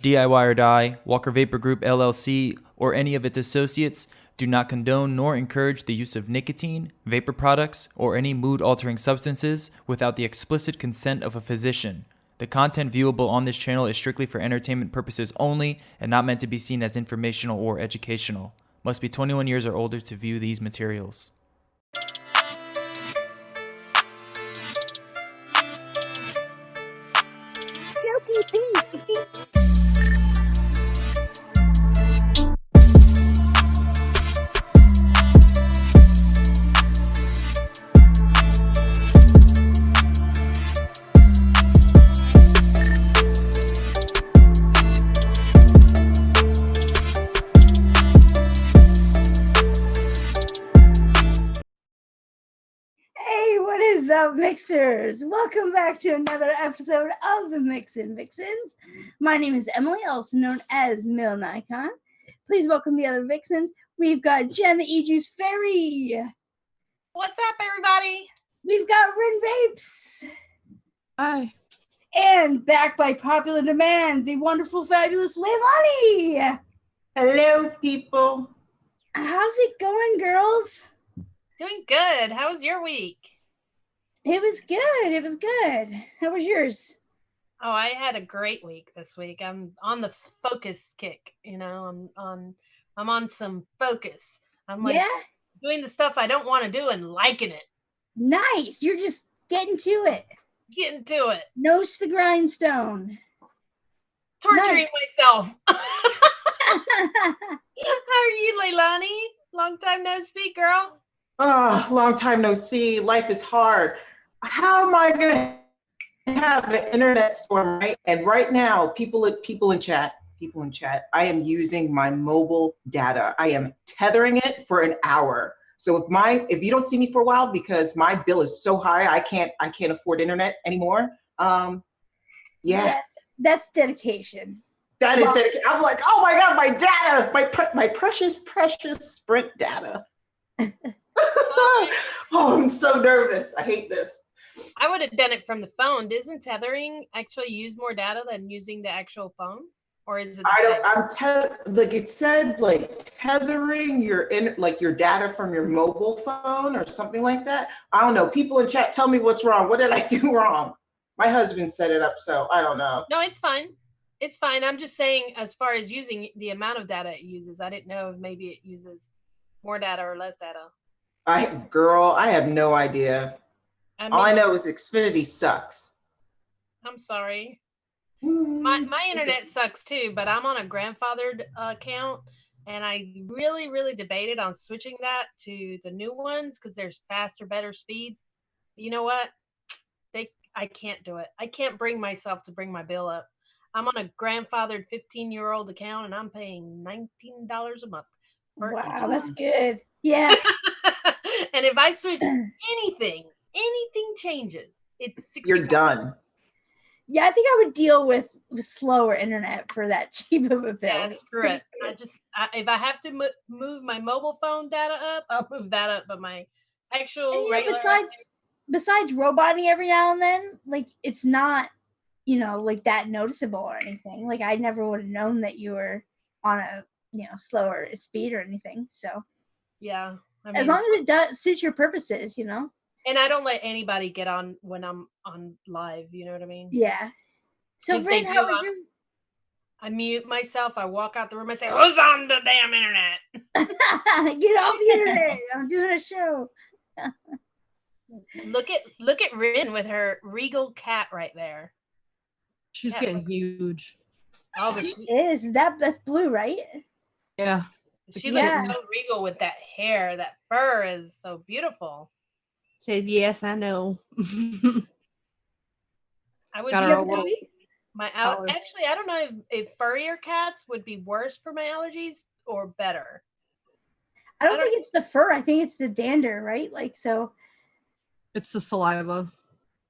DIY or Die, Walker Vapor Group LLC, or any of its associates do not condone nor encourage the use of nicotine, vapor products, or any mood-altering substances without the explicit consent of a physician. The content viewable on this channel is strictly for entertainment purposes only and not meant to be seen as informational or educational. Must be 21 years or older to view these materials. Silky beat. Hey, what is up, mixers? Welcome back to another episode of the MIXINVIXENS. My name is Emily, also known as Millen Icon. Please welcome the other Vixens. We've got Jen the E-Juice Fairy. What's up, everybody? We've got Rin Vapes. Hi. And back by popular demand, the wonderful, fabulous Leilani. Hello, people. How's it going, girls? Doing good. How was your week? It was good. It was good. How was yours? Oh, I had a great week this week. I'm on the focus kick. You know, I'm on some focus. I'm like doing the stuff I don't want to do and liking it. Nice. You're just getting to it. Getting to it. Nose to the grindstone. Torturing myself. How are you, Leilani? Long time no speak, girl. Long time no see. Life is hard. How am I going to have an internet storm, right? And right now, people in chat, I am using my mobile data. I am tethering it for an hour. So if you don't see me for a while because my bill is so high, I can't afford internet anymore. That's dedication. That is dedication. I'm like, oh my God, my data, my precious Sprint data. Oh, I'm so nervous. I hate this. I would have done it from the phone. Doesn't tethering actually use more data than using the actual phone? Or is it it said like tethering your data from your mobile phone or something like that. I don't know. People in chat, tell me what's wrong. What did I do wrong? My husband set it up, so I don't know. No, it's fine. It's fine. I'm just saying, as far as using the amount of data it uses, I didn't know if maybe it uses more data or less data. I have no idea. All I know is Xfinity sucks. I'm sorry. My internet sucks too, but I'm on a grandfathered account, and I really debated on switching that to the new ones because there's faster, better speeds. But you know what? I can't do it. I can't bring myself to bring my bill up. I'm on a grandfathered 15-year-old account, and I'm paying $19 a month. Wow, that's good. Yeah. And if I switch anything changes. It's $60. You're done. Yeah, I think I would deal with slower internet for that cheap of a bill. Yeah, screw it. If I have to move my mobile phone data up, I'll move that up. But my actual regular besides roboting every now and then, like it's not, like that noticeable or anything. Like I never would have known that you were on a slower speed or anything. So yeah, as long as it does suit your purposes, And I don't let anybody get on when I'm on live. You know what I mean? Yeah. So, Rin, how was your? I mute myself. I walk out the room and say, "Who's on the damn internet?" Get off the internet! I'm doing a show. Look at Rin with her regal cat right there. She's getting huge. Oh, but that's blue, right? Yeah. She looks so regal with that hair. That fur is so beautiful. Says yes, I know. I would actually, I don't know if furrier cats would be worse for my allergies or better. I don't think it's the fur. I think it's the dander, right? Like so. It's the saliva.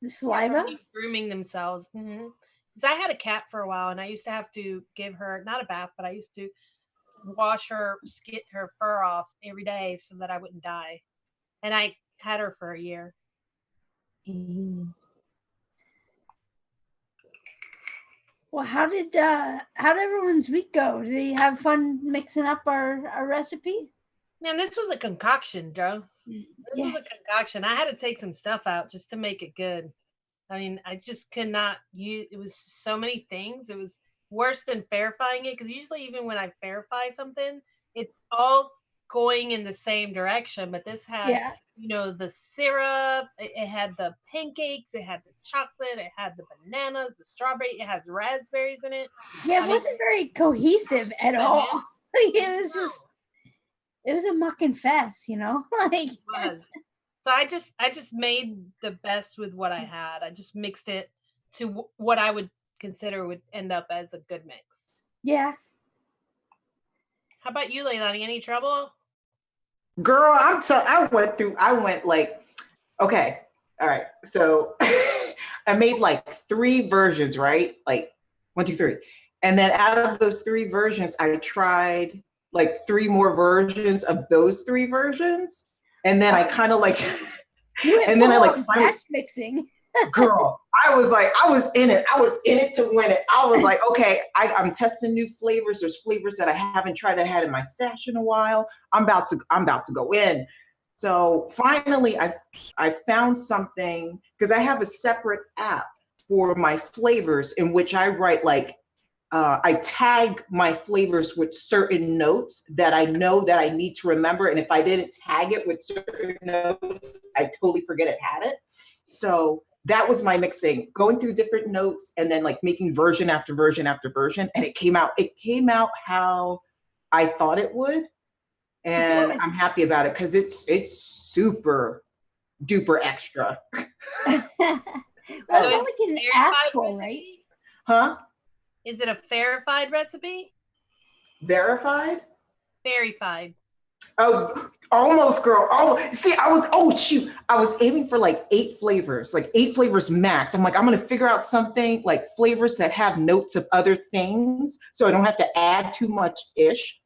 The saliva? Grooming themselves. Because I had a cat for a while, and I used to have to give her not a bath, but I used to wash her fur off every day so that I wouldn't die. And I had her for a year. Well, how did everyone's week go? Did they have fun mixing up our recipe? Man, this was a concoction, Joe. This Yeah. was a concoction. I had to take some stuff out just to make it good. I mean, I just could not use. It was so many things. It was worse than verifying it because usually, even when I verify something, it's all going in the same direction. But this had, Yeah. the syrup. It had the pancakes. It had the chocolate. It had the bananas, the strawberry. It has raspberries in it. Yeah, it I mean, wasn't very cohesive at all. Like, it was a mucking fest, like it was. So I just made the best with what I had. I just mixed it to what I would consider would end up as a good mix. yeah. How about you, Leilani? Any trouble? Girl, I went like, okay, all right. So I made like 3 versions, right? Like 1, 2, 3. And then out of those 3 versions, I tried like 3 more versions of those 3 versions. And then I kind of like, You went and then I full like on finally, batch mixing. girl, I was in it. I was in it to win it. I was like, okay, I'm testing new flavors. There's flavors that I haven't tried that I had in my stash in a while. I'm about to go in. So finally I found something because I have a separate app for my flavors in which I write like I tag my flavors with certain notes that I know that I need to remember. And if I didn't tag it with certain notes, I totally forget it had it. So that was my mixing, going through different notes and then like making version after version after version. And it came out how I thought it would. And I'm happy about it because it's super duper extra. Well, that's all we can ask for, right? Huh? Is it a verified recipe? Verified? Verified. Oh, almost, girl. Oh, see, I was aiming for like 8 flavors, like 8 flavors max. I'm like, I'm gonna figure out something like flavors that have notes of other things, so I don't have to add too much ish.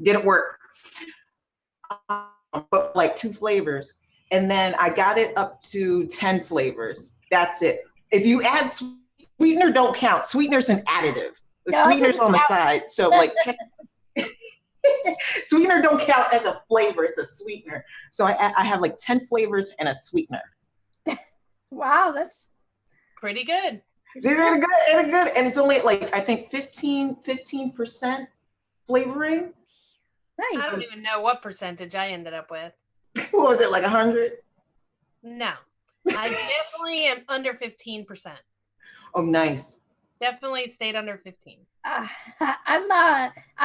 Didn't work, but like 2 flavors, and then I got it up to 10 flavors. That's it. If you add sweetener, don't count. Sweetener's an additive. The No, it sweetener's doesn't on the count. side, so like. Sweetener don't count as a flavor, it's a sweetener. So I have like 10 flavors and a sweetener. Wow, that's Pretty good. They're good, and it's only like I think 15% flavoring. I nice. don't even know what percentage I ended up with. What was it, like 100? No. I definitely am under 15%. Oh, nice. Definitely stayed under 15. I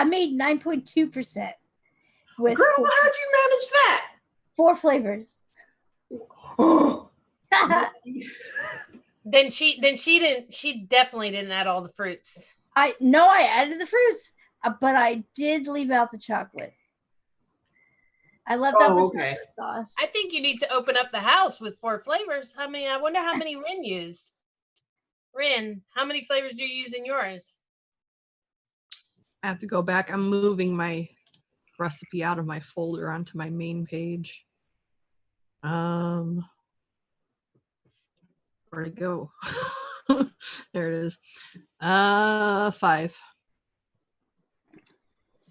made 9.2% with Girl, how'd you manage that? 4 flavors. Then she definitely didn't add all the fruits. I added the fruits, but I did leave out the chocolate. I left out the okay. chocolate sauce. I think you need to open up the house with 4 flavors. I mean, I wonder how many Rin used. Rin, how many flavors do you use in yours? I have to go back. I'm moving my recipe out of my folder onto my main page. Where'd it go? There it is. 5.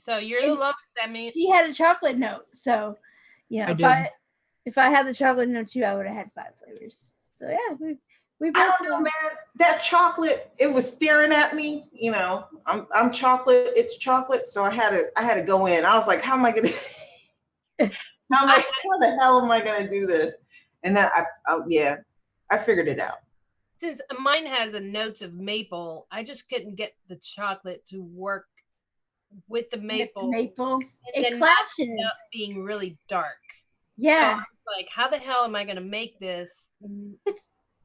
So you're the lowest. I mean, She had a chocolate note, so if I had the chocolate note too, I would have had 5 flavors. So yeah, we both. I don't know, man. That chocolate, it was staring at me. You know, I'm chocolate. It's chocolate. So I had to go in. I was like, how am I gonna? how the hell am I gonna do this? And then I figured it out. since mine has the notes of maple, I just couldn't get the chocolate to work with the maple. Maple. And It then not clashes. end up being really dark. Yeah. So I was like, how the hell am I going to make this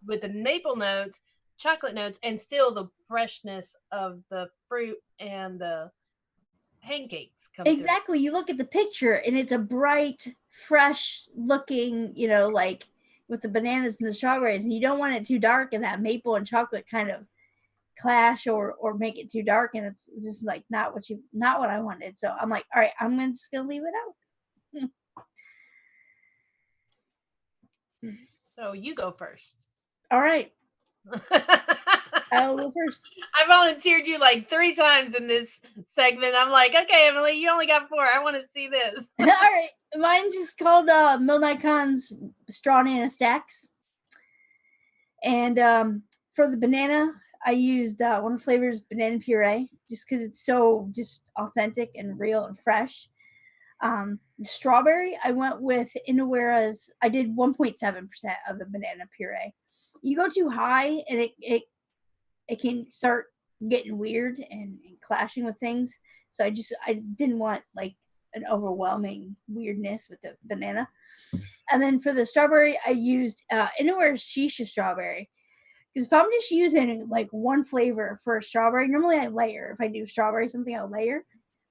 with the maple notes, chocolate notes, and still the freshness of the fruit and the pancakes come Exactly. You look at the picture and it's a bright, fresh looking, like with the bananas and the strawberries, and you don't want it too dark and that maple and chocolate kind of clash or make it too dark, and it's just like not what I wanted. So I'm like, all right, I'm just gonna leave it out. So you go first. All right. I'll go first. I volunteered you like 3 times in this segment. I'm like, okay, Emily, you only got 4. I want to see this. All right, mine's just called Milnicon's Straw Nana Stacks. And for the banana, I used one of the flavors, banana puree, just because it's so just authentic and real and fresh. The strawberry, I went with Inawera's. I did 1.7% of the banana puree. You go too high, and it can start getting weird and clashing with things. So I didn't want like an overwhelming weirdness with the banana. And then for the strawberry, I used Inawera's Shisha strawberry. Because if I'm just using like one flavor for a strawberry, normally I layer. If I do strawberry something, I'll layer.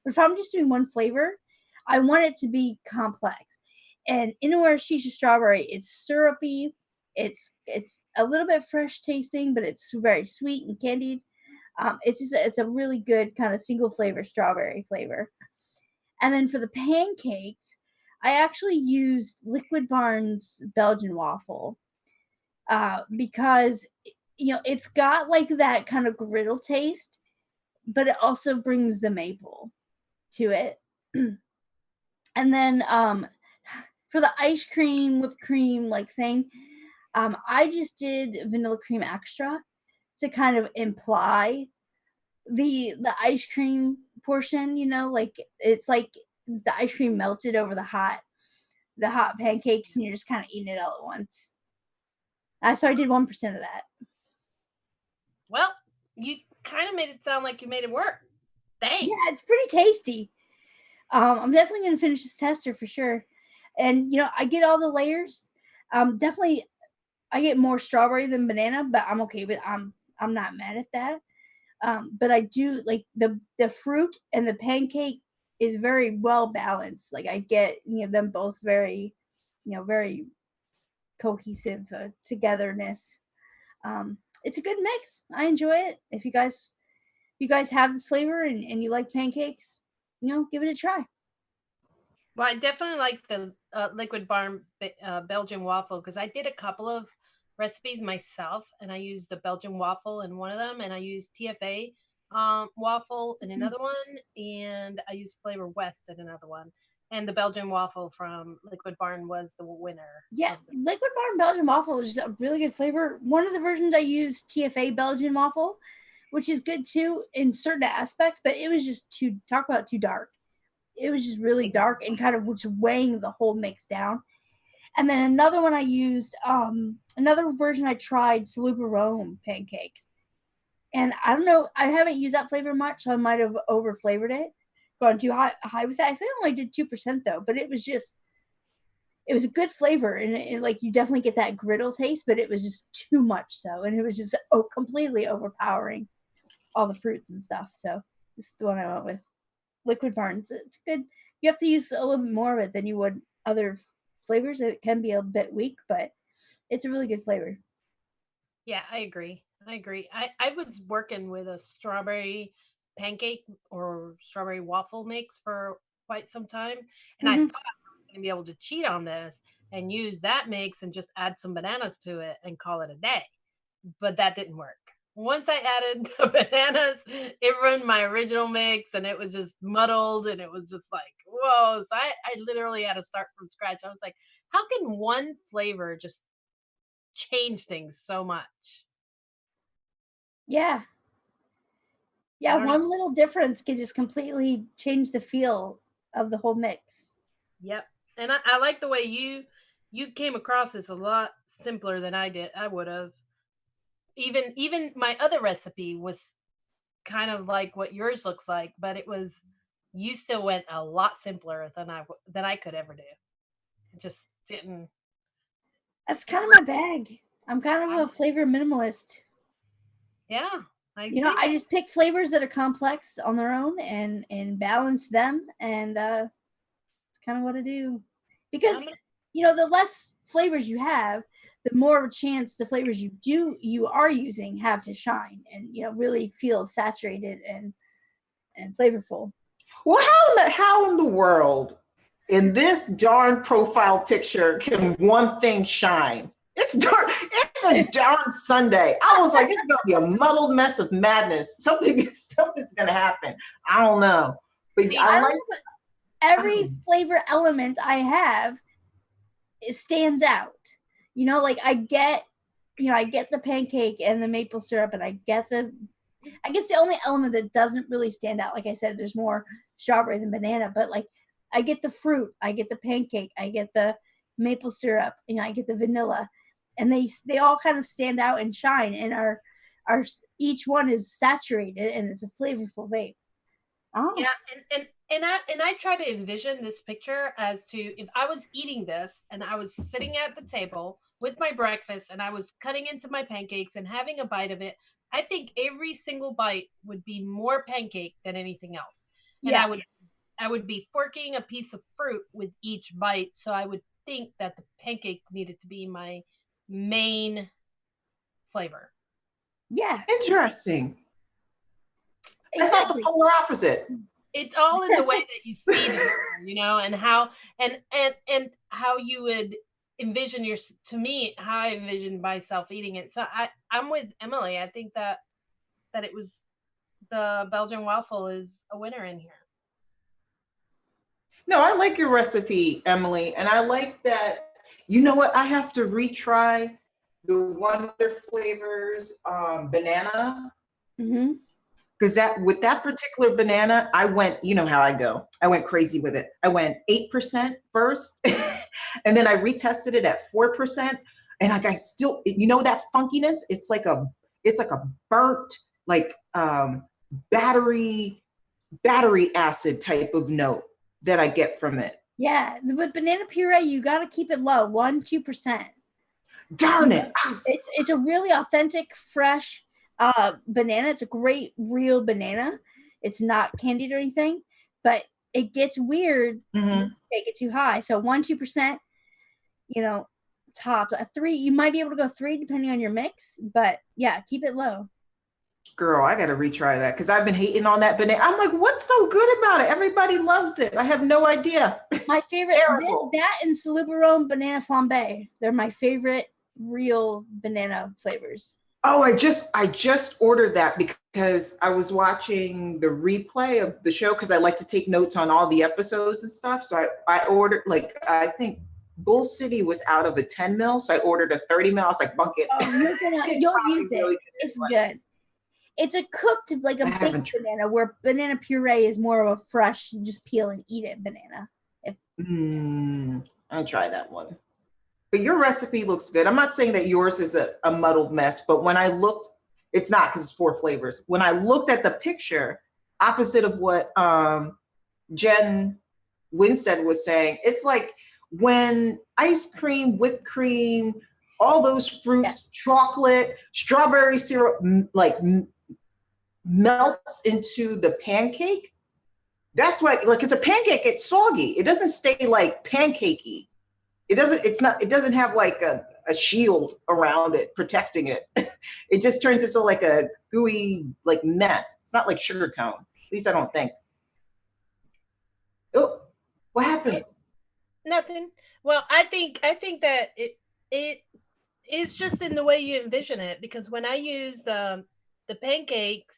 But if I'm just doing one flavor, I want it to be complex. And Inawera's Shisha strawberry, it's syrupy. It's a little bit fresh tasting, but it's very sweet and candied. It's a really good kind of single flavor strawberry flavor. And then for the pancakes, I actually used Liquid Barn's Belgian waffle because it's got like that kind of griddle taste, but it also brings the maple to it. And then for the ice cream, whipped cream like thing, I just did vanilla cream extra to kind of imply the ice cream portion, like it's like the ice cream melted over the hot pancakes and you're just kind of eating it all at once. So I did 1% of that. Well, you kind of made it sound like you made it work. Thanks. Yeah, it's pretty tasty. I'm definitely going to finish this tester for sure. And, I get all the layers. Definitely, I get more strawberry than banana, but I'm okay with I'm not mad at that. But I do like the fruit and the pancake is very well balanced. Like I get, them both very, very cohesive togetherness. It's a good mix. I enjoy it. If you guys have this flavor and you like pancakes, give it a try. Well, I definitely like the Liquid Barn Belgian waffle because I did a couple of recipes myself, and I used the Belgian waffle in one of them, and I used TFA waffle in another one, and I used Flavor West in another one. And the Belgian waffle from Liquid Barn was the winner. Yeah, Liquid Barn Belgian waffle is just a really good flavor. One of the versions I used TFA Belgian waffle, which is good too in certain aspects, but it was just too dark. It was just really dark and kind of just weighing the whole mix down. And then another one I used, another version I tried, Salupa Rome pancakes. And I don't know, I haven't used that flavor much, so I might have over flavored it, gone too high with it. I think I only did 2% though, but it was a good flavor. And it, like you definitely get that griddle taste, but it was just too much so. And it was just completely overpowering all the fruits and stuff. So this is the one I went with. Liquid Barn. It's good. You have to use a little bit more of it than you would other flavors. It can be a bit weak, but it's a really good flavor. Yeah, I agree. I was working with a strawberry pancake or strawberry waffle mix for quite some time, and I thought I was going to be able to cheat on this and use that mix and just add some bananas to it and call it a day, but that didn't work. Once I added the bananas, it ruined my original mix and it was just muddled and it was just like, whoa. So I literally had to start from scratch. I was like, how can one flavor just change things so much? Yeah. Yeah, one little difference can just completely change the feel of the whole mix. Yep. And I like the way you came across this a lot simpler than I would have. Even my other recipe was kind of like what yours looks like, but you still went a lot simpler than I could ever do. It just didn't. That's kind of my bag. I'm kind of a flavor minimalist. Yeah. I just pick flavors that are complex on their own and balance them, and it's kind of what I do. Because the less flavors you have, the more of a chance the flavors you are using have to shine and really feel saturated and flavorful. Well, how in the world in this darn profile picture can one thing shine? It's dark. It's It's a darn Sunday. I was like, it's gonna be a muddled mess of madness. Something's gonna happen. I don't know. But I like every flavor element I have, it stands out. You know, like I get the pancake and the maple syrup, and I guess the only element that doesn't really stand out, like I said, there's more strawberry than banana, but like I get the fruit, I get the pancake, I get the maple syrup, I get the vanilla, and they all kind of stand out and shine, and are each one is saturated, and it's a flavorful vape. Oh. Yeah, and I try to envision this picture as to if I was eating this and I was sitting at the table with my breakfast and I was cutting into my pancakes and having a bite of it. I think every single bite would be more pancake than anything else. And yeah. I would be forking a piece of fruit with each bite. So I would think that the pancake needed to be my main flavor. Yeah. Interesting. Exactly. I thought the polar opposite. It's all in the way that you see it, and how and how you would envision how I envisioned myself eating it. So I'm with Emily. I think that it was the Belgian waffle is a winner in here. No, I like your recipe, Emily. And I like that, you know what? I have to retry the Wonder Flavors banana. Mm-hmm. Because with that particular banana, I went, you know how I go. I went crazy with it. I went 8% first, and then I retested it at 4%. And like I still, that funkiness, it's like a burnt, like battery acid type of note that I get from it. Yeah, with banana puree, you got to keep it low, 1-2%. Darn it! It's a really authentic, fresh banana. It's a great real banana. It's not candied or anything, but it gets weird. Mm-hmm. Take it too high. So 1-2%, tops. 3, you might be able to go 3 depending on your mix, but yeah, keep it low. Girl, I gotta retry that because I've been hating on that banana. I'm like, what's so good about it? Everybody loves it. I have no idea. My favorite, that and Salibarone banana flambe. They're my favorite real banana flavors. Oh, I just ordered that because I was watching the replay of the show because I like to take notes on all the episodes and stuff. So I ordered, I think Bull City was out of a 10 mil, so I ordered a 30 mil. I was like, bunk it. Oh, you'll use it. It's good. It's a cooked, like a baked banana, where banana puree is more of a fresh, just peel and eat it banana. I'll try that one. But your recipe looks good. I'm not saying that yours is a muddled mess, but when I looked, it's not because it's 4 flavors. When I looked at the picture, opposite of what Jen Winstead was saying, it's like when ice cream, whipped cream, all those fruits, chocolate, strawberry syrup, like melts into the pancake. That's why, like, it's a pancake, it's soggy. It doesn't stay like pancakey. It doesn't have like a shield around it protecting it. It just turns into like a gooey like mess. It's not like sugar cone. At least I don't think. Oh, what happened? Nothing. Well, I think that it is just in the way you envision it, because when I use the pancakes,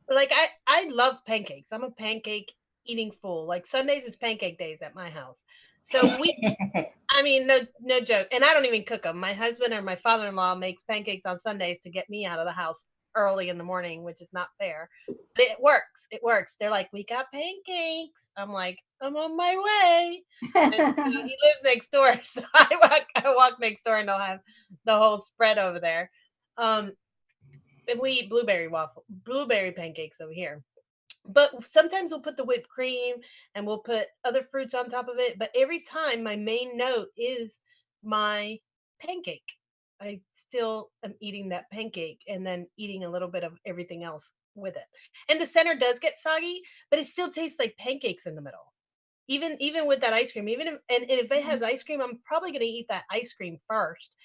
like I love pancakes. I'm a pancake eating fool. Like Sundays is pancake days at my house. So I mean, no joke. And I don't even cook them. My husband or my father-in-law makes pancakes on Sundays to get me out of the house early in the morning, which is not fair. But it works. It works. They're like, we got pancakes. I'm like, I'm on my way. And he lives next door. So I walk next door and they'll have the whole spread over there. And we eat blueberry pancakes over here. But sometimes we'll put the whipped cream and we'll put other fruits on top of it. But every time my main note is my pancake. I still am eating that pancake and then eating a little bit of everything else with it. And the center does get soggy, but it still tastes like pancakes in the middle. Even with that ice cream, and if it has ice cream, I'm probably going to eat that ice cream first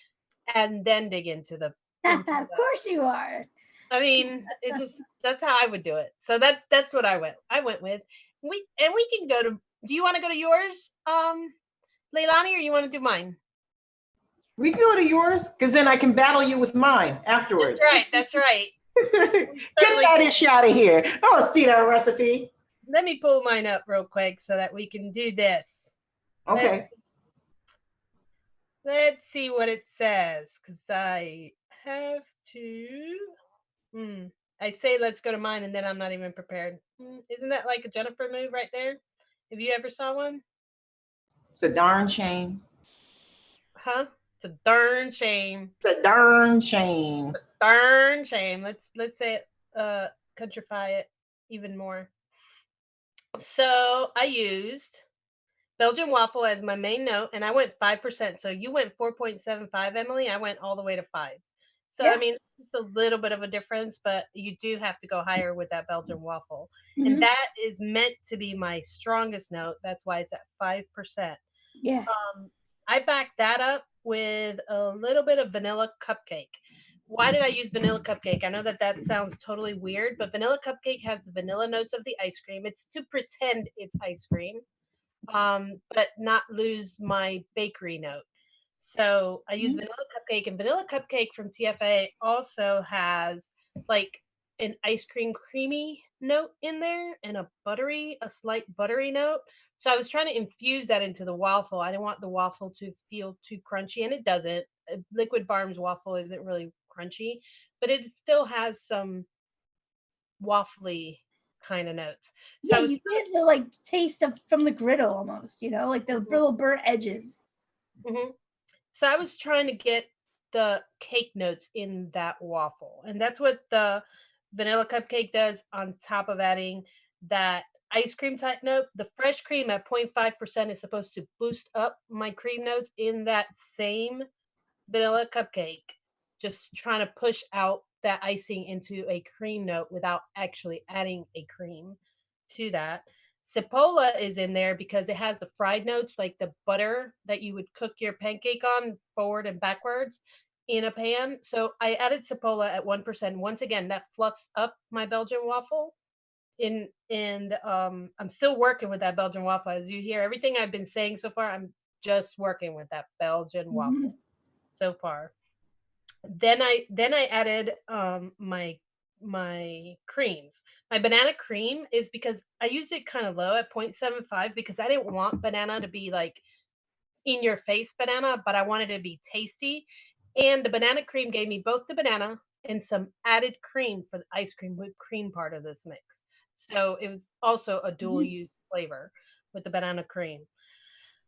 and then dig into the. Of course you are. I mean, that's how I would do it. So that's what I went with. We can go to. Do you want to go to yours, Leilani, or you want to do mine? We can go to yours because then I can battle you with mine afterwards. That's right. Get that ish out of here. I want to see that recipe. Let me pull mine up real quick so that we can do this. Okay. Let's see what it says, because I have to. I say let's go to mine, and then I'm not even prepared. Isn't that like a Jennifer move right there? Have you ever saw one? It's a darn shame. Huh? It's a darn shame. It's a darn shame. It's a darn shame. Let's say it, countrify it even more. So I used Belgian waffle as my main note, and I went 5%. So you went 4.75, Emily. I went all the way to 5. So Yeah. I mean, it's a little bit of a difference, but you do have to go higher with that Belgian waffle, Mhm. and that is meant to be my strongest note. That's why it's at 5%. Yeah. I backed that up with a little bit of vanilla cupcake. Why did I use vanilla cupcake? I know that sounds totally weird, but vanilla cupcake has the vanilla notes of the ice cream. It's to pretend it's ice cream, but not lose my bakery note. So I use vanilla cupcake, and vanilla cupcake from TFA also has like an ice cream creamy note in there and a slight buttery note. So I was trying to infuse that into the waffle. I didn't want the waffle to feel too crunchy, and it doesn't. Liquid Barm's waffle isn't really crunchy, but it still has some waffly kind of notes. So Yeah, you get the like taste of from the griddle almost, like the little burnt edges. Mm-hmm. So I was trying to get the cake notes in that waffle, and that's what the vanilla cupcake does on top of adding that ice cream type note. The fresh cream at 0.5% is supposed to boost up my cream notes in that same vanilla cupcake, just trying to push out that icing into a cream note without actually adding a cream to that. Cipolla is in there because it has the fried notes, like the butter that you would cook your pancake on forward and backwards in a pan. So I added Cipolla at 1%. Once again, that fluffs up my Belgian waffle. I'm still working with that Belgian waffle. As you hear, everything I've been saying so far, I'm just working with that Belgian waffle so far. Then I added my creams. My banana cream is because I used it kind of low at 0.75 because I didn't want banana to be like in your face banana, but I wanted it to be tasty. And the banana cream gave me both the banana and some added cream for the ice cream whipped cream part of this mix. So it was also a dual use flavor with the banana cream.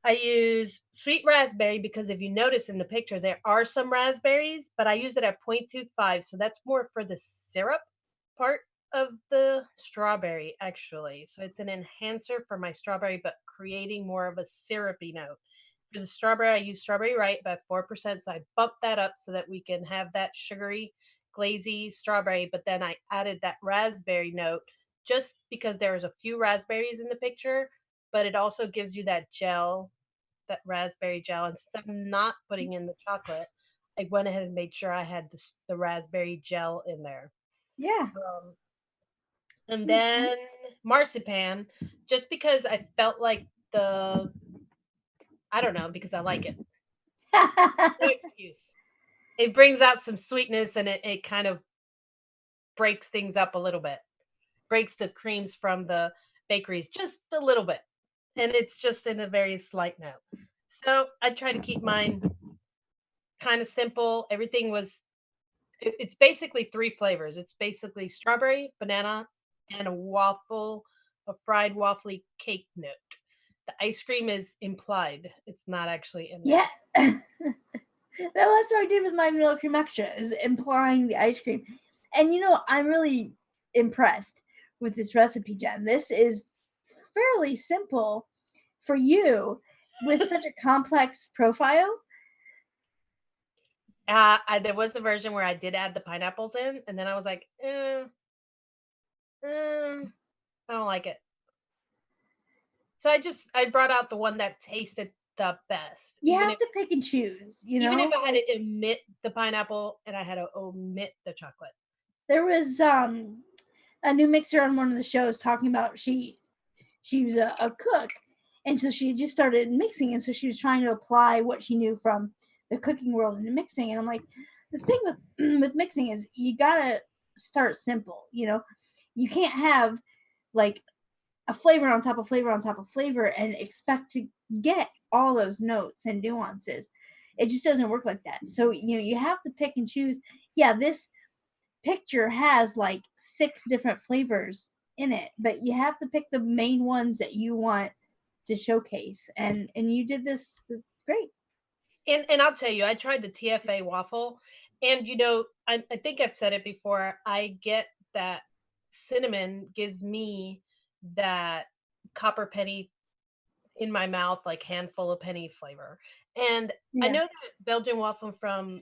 I use sweet raspberry because if you notice in the picture, there are some raspberries, but I use it at 0.25. So that's more for the syrup part of the strawberry, actually. So it's an enhancer for my strawberry, but creating more of a syrupy note. For the strawberry, I use strawberry right by 4%. So I bumped that up so that we can have that sugary, glazy strawberry. But then I added that raspberry note just because there's a few raspberries in the picture, but it also gives you that gel, that raspberry gel. Instead of not putting in the chocolate, I went ahead and made sure I had the raspberry gel in there. Yeah. And then marzipan, just because I felt like I don't know, because I like it. No excuse. It brings out some sweetness, and it kind of breaks things up a little bit. Breaks the creams from the bakeries just a little bit. And it's just in a very slight note. So I try to keep mine kind of simple. Everything it's basically 3 flavors. It's basically strawberry, banana, and a fried waffly cake note. The ice cream is implied. It's not actually in there. Yeah. That's what I did with my vanilla cream extra, is implying the ice cream. And I'm really impressed with this recipe, Jen. This is fairly simple for you with such a complex profile. There was the version where I did add the pineapples in, and then I was like, I don't like it. So I brought out the one that tasted the best. You have to pick and choose, Even if I had to omit the pineapple and I had to omit the chocolate. There was a new mixer on one of the shows talking about she was a cook, and so she just started mixing, and so she was trying to apply what she knew from the cooking world into mixing. And I'm like, the thing with mixing is you gotta start simple. You can't have like a flavor on top of flavor on top of flavor and expect to get all those notes and nuances. It just doesn't work like that. So you have to pick and choose. Yeah, this picture has like 6 different flavors in it, but you have to pick the main ones that you want to showcase, and you did this. It's great. And I'll tell you, I tried the TFA waffle, and I think I've said it before. I get that cinnamon gives me that copper penny in my mouth, like handful of penny flavor. And I know that Belgian waffle from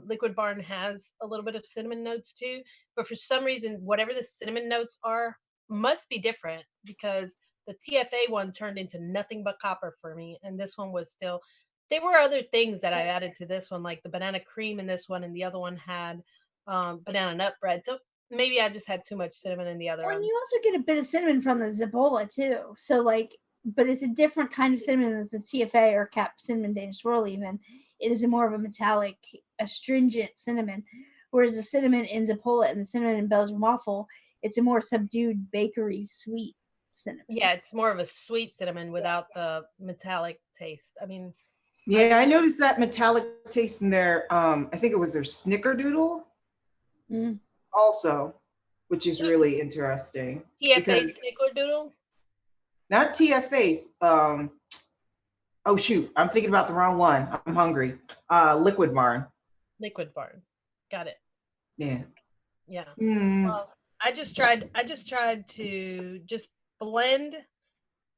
Liquid Barn has a little bit of cinnamon notes too, but for some reason, whatever the cinnamon notes are must be different, because the TFA one turned into nothing but copper for me, and this one was still. There were other things that I added to this one, like the banana cream in this one, and the other one had banana nut bread. So maybe I just had too much cinnamon in the other one. And you also get a bit of cinnamon from the Zibola too. So but it's a different kind of cinnamon with the TFA or Cap Cinnamon Danish Swirl. Even it is a more of a metallic, astringent cinnamon, whereas the cinnamon in Zipola and the cinnamon in Belgian waffle, it's a more subdued bakery sweet cinnamon. Yeah, it's more of a sweet cinnamon without the metallic taste. I mean, yeah, I noticed that metallic taste in their I think it was their snickerdoodle also, which is really interesting. TFA snickerdoodle? Not TFA's. Oh shoot, I'm thinking about the wrong one. I'm hungry. Liquid Barn. Liquid Barn. Got it. Yeah. Yeah. Well, I just tried to just blend.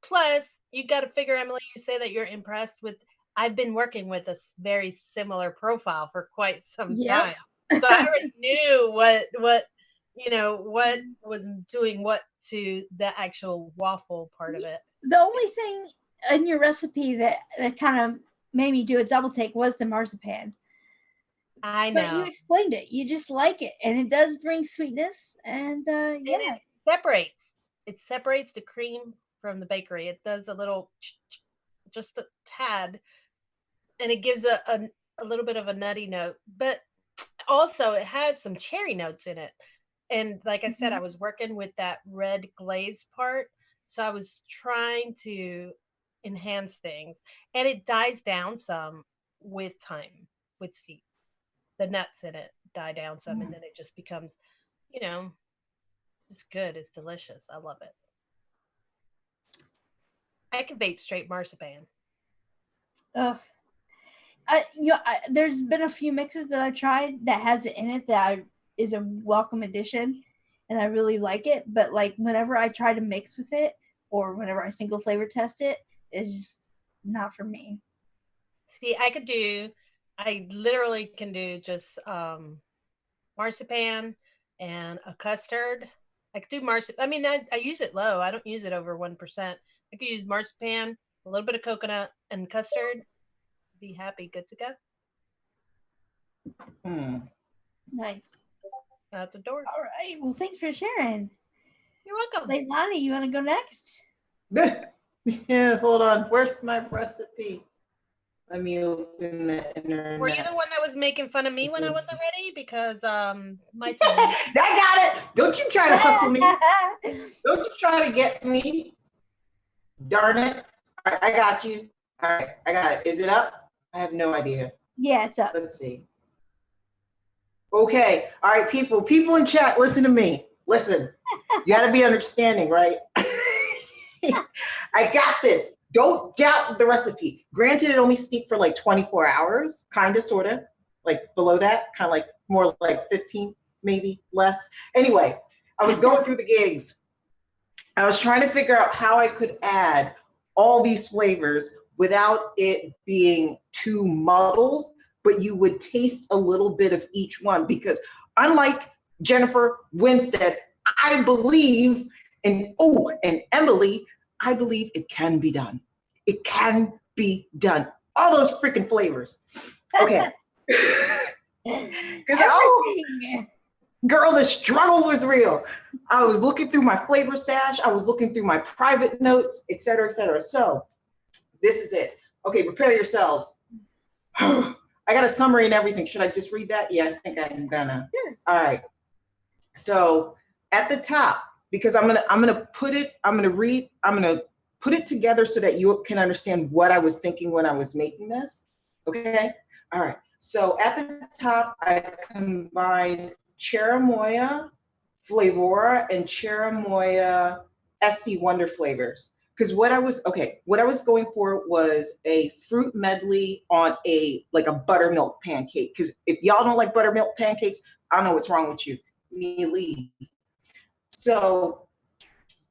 Plus, you got to figure, Emily, you say that you're impressed with. I've been working with a very similar profile for quite some time, so I already knew what was doing what to the actual waffle part of it. The only thing in your recipe that kind of made me do a double take was the marzipan. I know. But you explained it. You just like it, and it does bring sweetness, and And it separates the cream from the bakery. It does a little, just a tad, and it gives a little bit of a nutty note, but also it has some cherry notes in it. And like I said, I was working with that red glaze part, so I was trying to enhance things, and it dies down some with time, with steep. The nuts in it die down some, and then it just becomes, it's good. It's delicious. I love it. I can vape straight marzipan. There's been a few mixes that I've tried that has it in it that is a welcome addition, and I really like it. But like whenever I try to mix with it, or whenever I single flavor test it, it's just not for me. See, I literally can do just marzipan and a custard. I could do marzipan. I mean, I use it low. I don't use it over 1%. I could use marzipan, a little bit of coconut, and custard. Be happy, good to go. Nice. Out the door. All right. Well, thanks for sharing. You're welcome. Leilani, you want to go next? Yeah, hold on. Where's my recipe? Let me open the internet. Were you the one that was making fun of me when I wasn't ready? Because my turn. I got it. Don't you try to hustle me. Don't you try to get me. Darn it. All right, I got you. All right, I got it. Is it up? I have no idea. Yeah, it's up. Let's see. Okay. All right, people in chat, listen to me. Listen. You got to be understanding, right? I got this. Don't doubt the recipe. Granted, it only steeped for like 24 hours, kind of, sort of, like below that, kind of like more like 15, maybe less. Anyway, I was going through the gigs. I was trying to figure out how I could add all these flavors without it being too muddled, but you would taste a little bit of each one, because unlike Jennifer Winstead, I believe, and Emily, I believe it can be done. It can be done. All those freaking flavors. Okay. Girl, the struggle was real. I was looking through my flavor stash. I was looking through my private notes, et cetera, et cetera. So this is it. Okay, prepare yourselves. I I got a summary and everything. Should I just read that? Yeah, I think I'm gonna. Sure. All right. So at the top, because I'm gonna put it together so that you can understand what I was thinking when I was making this. Okay. All right. So at the top, I combined Cherimoya Flavora and Cherimoya SC Wonder flavors. Because what I was going for was a fruit medley on a buttermilk pancake. Because if y'all don't like buttermilk pancakes, I don't know what's wrong with you. Me leave. So,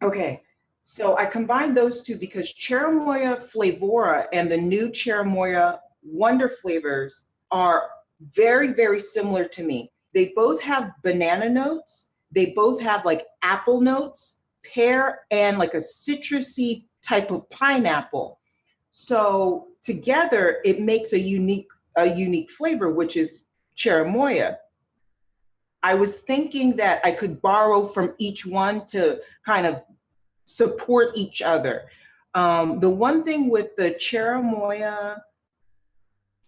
okay. So I combined those two because Cherimoya Flavora and the new Cherimoya Wonder flavors are very, very similar to me. They both have banana notes. They both have like apple notes, pear, and like a citrusy type of pineapple. So together it makes a unique flavor, which is Cherimoya. I was thinking that I could borrow from each one to kind of support each other. The one thing with the Cherimoya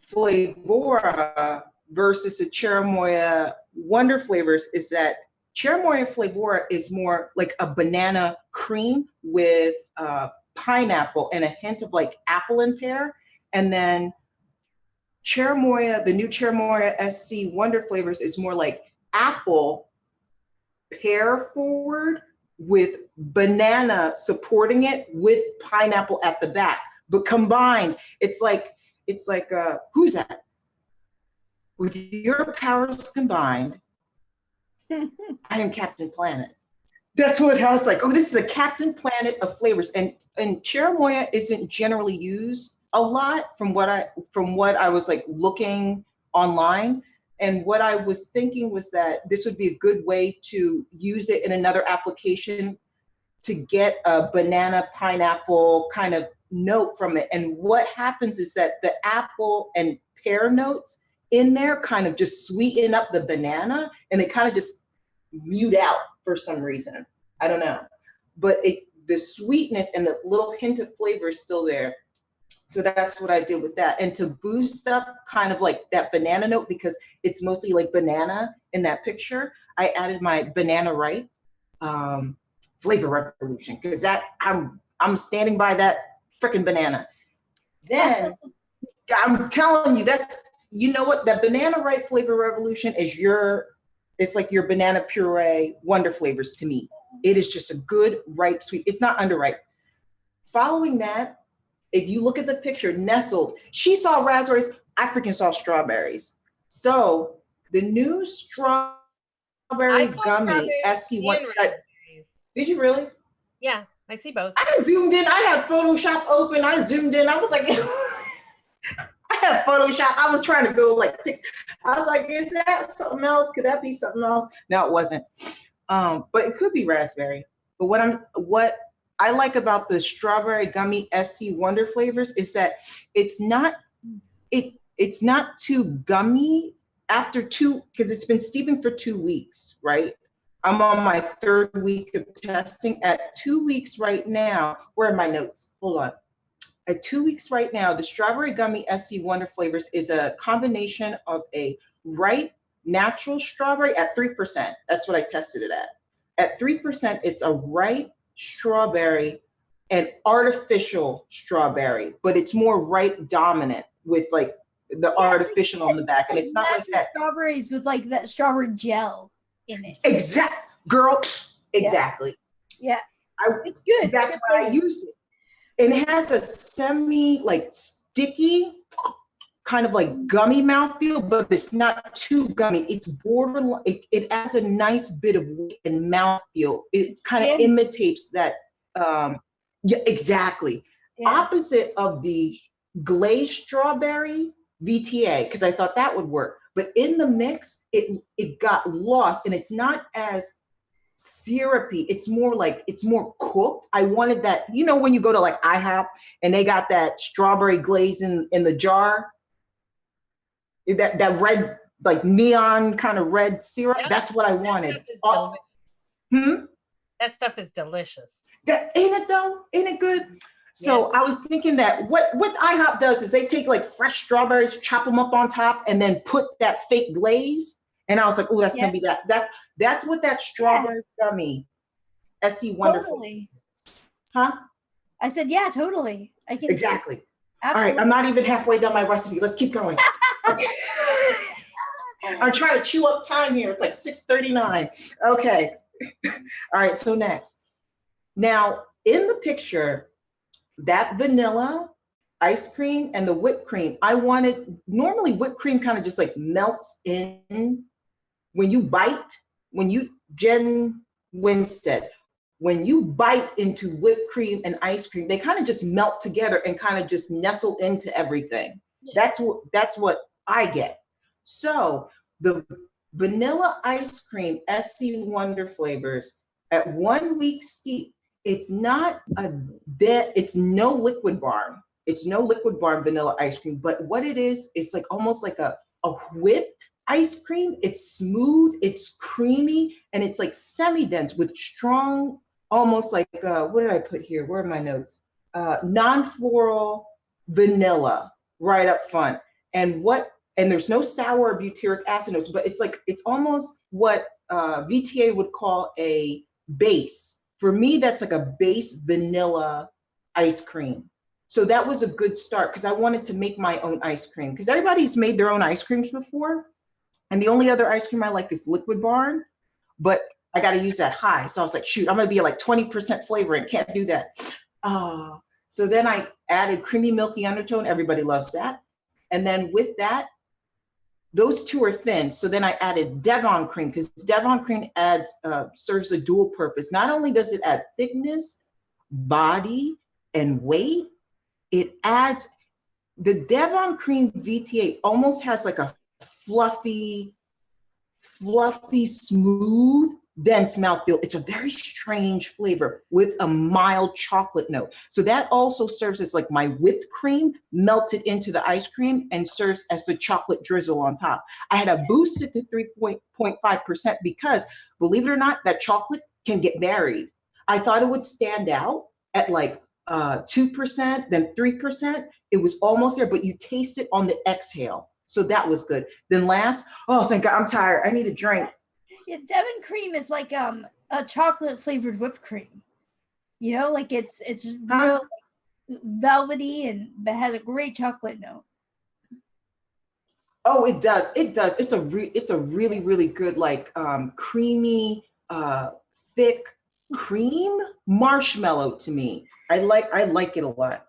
Flavora versus the Cherimoya Wonder flavors is that Cherimoya Flavora is more like a banana cream with pineapple and a hint of like apple and pear. And then Cherimoya, the new Cherimoya SC Wonder flavors is more like apple, pear forward with banana supporting it with pineapple at the back. But combined, it's like who's that? With your powers combined, I am Captain Planet. That's what I was like. Oh, this is a Captain Planet of flavors. And Cherimoya isn't generally used a lot from what I was like looking online. And what I was thinking was that this would be a good way to use it in another application to get a banana pineapple kind of note from it. And what happens is that the apple and pear notes in there kind of just sweeten up the banana, and they kind of just mute out for some reason. I don't know. But the sweetness and the little hint of flavor is still there. So that's what I did with that. And to boost up kind of like that banana note, because it's mostly like banana in that picture, I added my banana ripe flavor revolution, because that I'm standing by that freaking banana. Then I'm telling you, that's, you know what, that banana ripe flavor revolution is it's like your banana puree Wonder flavors to me. It is just a good ripe sweet. It's not underripe. Following that, if you look at the picture, nestled, she saw raspberries, I freaking saw strawberries. So the new strawberry gummy SC1. Did you really? Yeah, I see both. I zoomed in. I had Photoshop open. I zoomed in. I was like, I had Photoshop. I was trying to go like, I was like, is that something else? Could that be something else? No, it wasn't. But it could be raspberry. But what I like about the strawberry gummy SC Wonder flavors is that it's not too gummy after because it's been steeping for 2 weeks, right? I'm on my 3rd week of testing. At 2 weeks right now, where are my notes? Hold on. At 2 weeks right now, the strawberry gummy SC Wonder flavors is a combination of a ripe natural strawberry at 3%. That's what I tested it at. At 3%, it's a ripe strawberry and artificial strawberry, but it's more ripe dominant with like the artificial on the back. And it's not like that. Strawberries with like that strawberry gel in it. Girl, exactly. Yeah. It's good. That's why I used it. And it has a semi like sticky kind of like gummy mouthfeel, but it's not too gummy. It's borderline. It adds a nice bit of weight and mouthfeel. It kind of imitates that. Yeah, exactly. Yeah. Opposite of the glazed strawberry VTA, because I thought that would work. But in the mix, it got lost, and it's not as syrupy. It's more cooked. I wanted that, you know, when you go to like IHOP and they got that strawberry glaze in the jar, that red, like neon kind of red syrup. Yeah, that's what I wanted. That stuff is delicious. That ain't it though? Ain't it good? So Yes. I was thinking that what IHOP does is they take like fresh strawberries, chop them up on top, and then put that fake glaze. And I was like, oh, that's gonna be that. That's what that strawberry gummy SC Wonderful. Totally. Huh? I said, yeah, totally. I can Exactly. Absolutely. All right, I'm not even halfway done my recipe. Let's keep going. Okay. I'm trying to chew up time here. It's like 6:39. Okay. All right, so next. Now, in the picture, that vanilla ice cream and the whipped cream, normally whipped cream kind of just like melts in when you bite, Jen Winstead, when you bite into whipped cream and ice cream, they kind of just melt together and kind of just nestle into everything. Yeah. That's what I get. So the vanilla ice cream SC Wonder flavors at 1 week steep, it's no liquid barn. It's no liquid barn vanilla ice cream, but what it is, it's like almost like a whipped ice cream. It's smooth, it's creamy, and it's like semi-dense with strong, almost like, what did I put here? Where are my notes? Non-floral vanilla right up front. And there's no sour or butyric acid notes, but it's almost what VTA would call a base. For me, that's like a base vanilla ice cream. So that was a good start because I wanted to make my own ice cream because everybody's made their own ice creams before. And the only other ice cream I like is Liquid Barn, but I got to use that high. So I was like, shoot, I'm going to be at like 20% flavor and can't do that. So then I added creamy, milky undertone. Everybody loves that. And then with that, those two are thin. So then I added Devon cream because Devon cream serves a dual purpose. Not only does it add thickness, body, and weight, it adds, the Devon cream VTA almost has like a fluffy, smooth, dense mouthfeel. It's a very strange flavor with a mild chocolate note. So that also serves as like my whipped cream melted into the ice cream and serves as the chocolate drizzle on top. I had to boost it to 3.5% because, believe it or not, that chocolate can get buried. I thought it would stand out at like 2%, then 3%. It was almost there, but you taste it on the exhale. So that was good. Then last, oh, thank God, I'm tired. I need a drink. Yeah, Devon cream is like a chocolate flavored whipped cream. You know, like it's real velvety and it has a great chocolate note. Oh, it does. It does. It's a really, really good, like creamy, thick cream marshmallow to me. I like it a lot.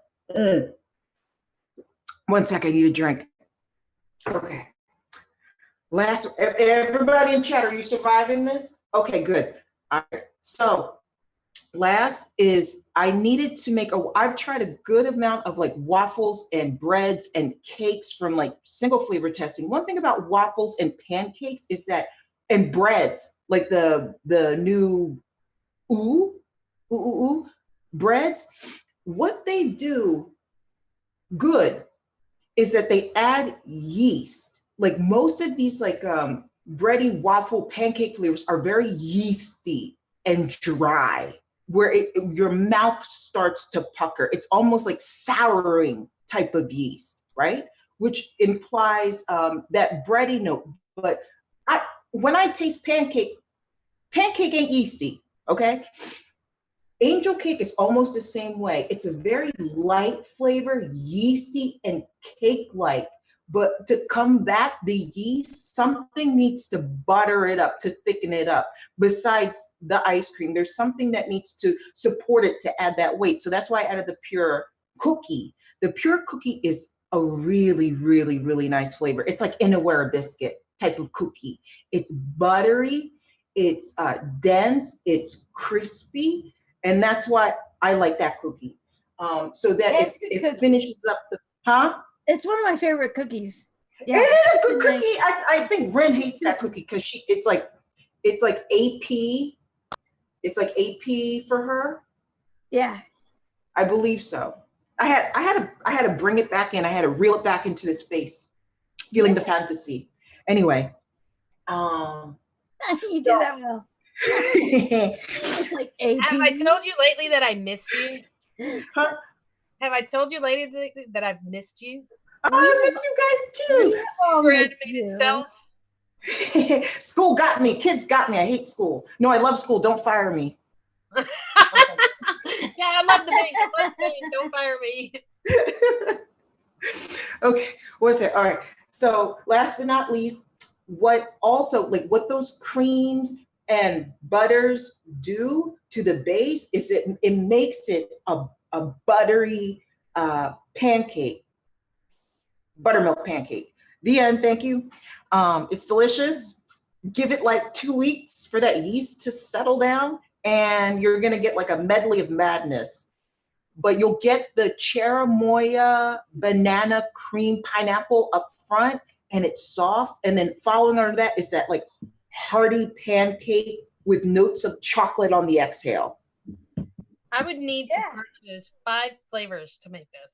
1 sec, I need a drink. Okay. Last, everybody in chat, are you surviving this? Okay, good. All right. So last is I needed to make I've tried a good amount of like waffles and breads and cakes from like single flavor testing. One thing about waffles and pancakes is that, and breads, like the new breads, what they do good is that they add yeast. Like most of these like bready waffle pancake flavors are very yeasty and dry, where your mouth starts to pucker. It's almost like souring type of yeast, right? Which implies that bready note. But when I taste pancake ain't yeasty, okay? Angel cake is almost the same way. It's a very light flavor, yeasty and cake-like. But to combat the yeast, something needs to butter it up, to thicken it up. Besides the ice cream, there's something that needs to support it to add that weight. So that's why I added the pure cookie. The pure cookie is a really, really, really nice flavor. It's like Inawera biscuit type of cookie. It's buttery, it's dense, it's crispy. And that's why I like that cookie. So that it finishes up the, It's one of my favorite cookies. Yeah. It is a good cookie. I think Ren hates that cookie because it's like AP. It's like AP for her. Yeah. I believe so. I had to bring it back in. I had to reel it back into this face, feeling the fantasy. Anyway. You did that well. It's like AP. Have I told you lately that I miss you? Huh? Have I told you lately that I've missed you? I miss you guys too. all Super miss animated you. self. School got me. Kids got me. I hate school. No, I love school. Don't fire me. Yeah, I love the bank. I love the bank. Don't fire me. Okay, what's it? All right. So last but not least, what also like what those creams and butters do to the base is it makes it a buttery pancake, buttermilk pancake. The end. Thank you. It's delicious. Give it like 2 weeks for that yeast to settle down, and you're gonna get like a medley of madness. But you'll get the cherimoya banana cream pineapple up front, and it's soft. And then following under that is that like hearty pancake with notes of chocolate on the exhale. I would need to purchase 5 flavors to make this.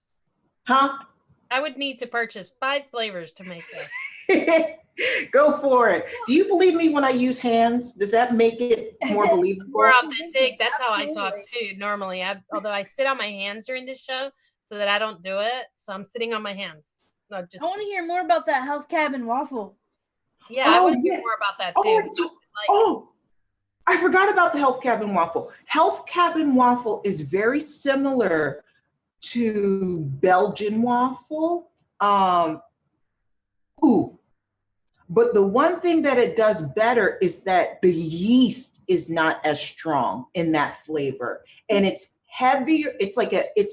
Huh? I would need to purchase 5 flavors to make this. Go for it. Do you believe me when I use hands? Does that make it more believable? More authentic. That's Absolutely. how I talk too. Normally, although I sit on my hands during this show so that I don't do it, so I'm sitting on my hands. No, just I want to hear more about that health cabin waffle. yeah. I Oh, want to hear yeah. more about that Oh, too. oh, I forgot about the health cabin waffle. Health cabin waffle is very similar to Belgian waffle. But the one thing that it does better is that the yeast is not as strong in that flavor, and it's heavier. It's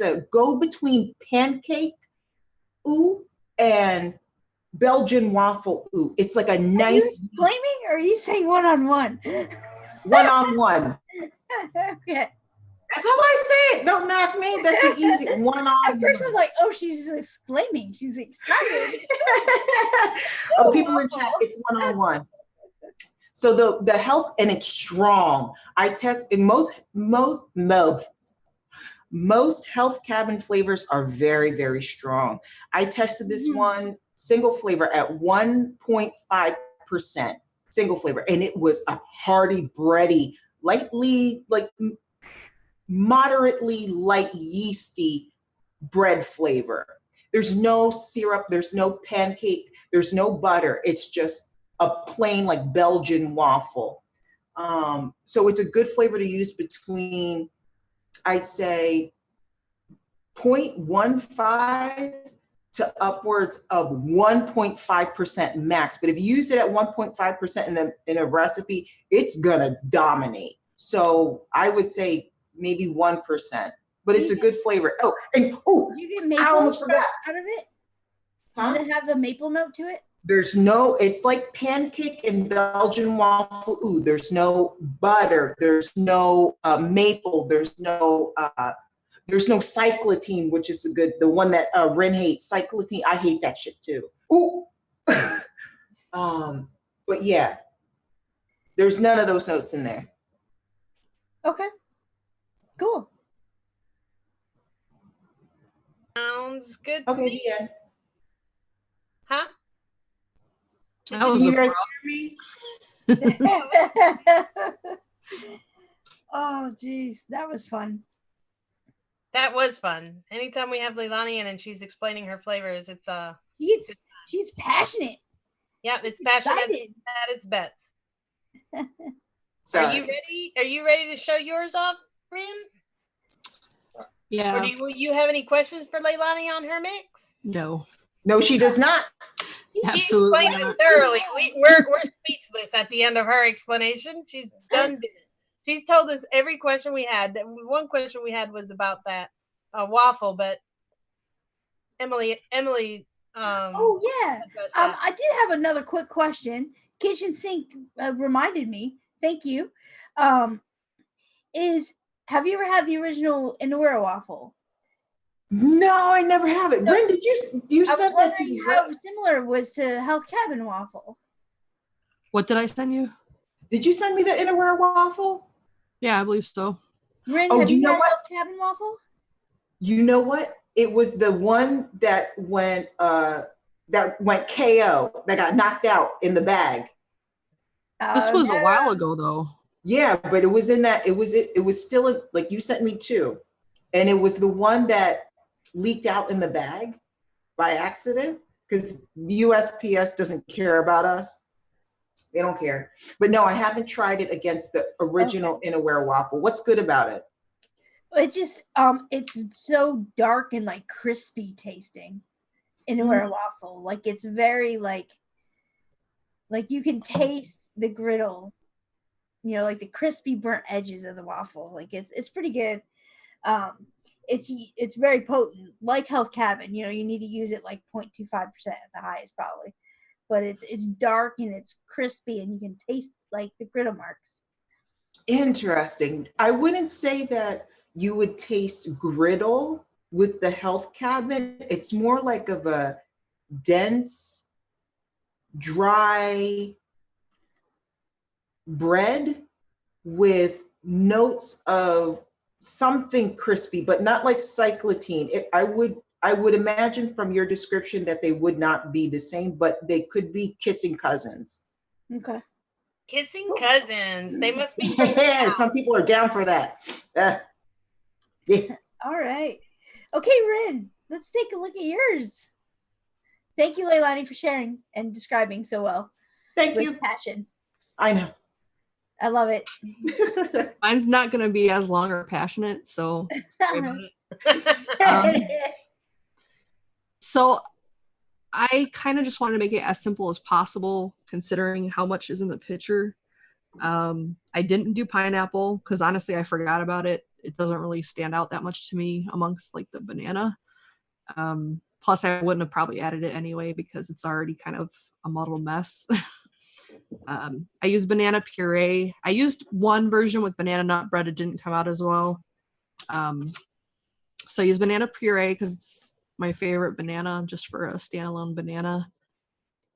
a go between pancake and Belgian waffle It's like a Are you nice exclaiming or are you saying one-on-one? one-on-one. Okay. That's how I say it. Don't knock me. That's an easy one-on-one. At first, I'm like, oh, she's exclaiming. She's excited. Oh, people in chat, it's one-on-one. So the health, and it's strong. I test in most health cabin flavors are very, very strong. I tested this one single flavor at 1.5% single flavor, and it was a hearty, bready, lightly, like moderately light yeasty bread flavor. There's no syrup, there's no pancake, there's no butter. It's just a plain like Belgian waffle. So it's a good flavor to use between, I'd say, 0.15 to upwards of 1.5% max. But if you use it at 1.5% in a recipe, it's gonna dominate. So I would say maybe 1%, but it's a good flavor. You get maple I almost forgot. out of it? Huh? Does it have a maple note to it? It's like pancake and Belgian waffle. There's no butter. There's no maple. There's no cyclotine, which is the one that Ren hates. Cyclotine, I hate that shit too. But yeah, there's none of those notes in there. Okay. Cool. Sounds good. Okay, the end. Huh? That was Can a you guys hear me? Oh, geez. That was fun. That was fun. Anytime we have Leilani in and she's explaining her flavors, it's She's passionate. yeah, it's passionate Excited. at its best. Sorry. Are you ready? Are you ready to show yours off, Ren? Yeah. Or will you have any questions for Leilani on her mix? No. No, she does not. Absolutely She explained not. it thoroughly. We're speechless at the end of her explanation. She's done. She's told us every question we had. One question we had was about that waffle, but Emily. Oh yeah. I did have another quick question. Kitchen Sink reminded me. Thank you. Have you ever had the original Inora waffle? No, I never have it. Bryn, did you send that to me? How similar was to Health Cabin waffle? What did I send you? Did you send me the Innerwear waffle? Yeah, I believe so. Ren, Oh, have do you you know had what? Health Cabin waffle? You know what? It was the one that went KO, that got knocked out in the bag. This was a while ago, though. Yeah, but it was in that. It was still like you sent me two, and it was the one that leaked out in the bag by accident, because the USPS doesn't care about us. They don't care. But no, I haven't tried it against the original Innerwear waffle. What's good about it? It's just it's so dark and like crispy tasting Innerwear waffle. Like it's very like you can taste the griddle, you know, like the crispy burnt edges of the waffle. Like it's pretty good. It's very potent, like Health Cabin. You know, you need to use it like 0.25% at the highest probably. But it's dark and it's crispy and you can taste like the griddle marks. Interesting. I wouldn't say that you would taste griddle with the Health Cabinet. It's more like of a dense, dry bread with notes of something crispy, but not like cyclotine. I would imagine from your description that they would not be the same, but they could be kissing cousins. Okay. Kissing cousins. They must be. Yeah, some people are down for that. Yeah. All right. Okay, Rin, let's take a look at yours. Thank you, Leilani, for sharing and describing so well. Thank with you. passion. I know. I love it. Mine's not going to be as long or passionate, so sorry about it. So I kind of just wanted to make it as simple as possible, considering how much is in the picture. I didn't do pineapple because honestly, I forgot about it. It doesn't really stand out that much to me amongst like the banana. Plus, I wouldn't have probably added it anyway because it's already kind of a muddled mess. I used banana puree. I used one version with banana nut bread. It didn't come out as well. So I used banana puree because it's my favorite banana, just for a standalone banana.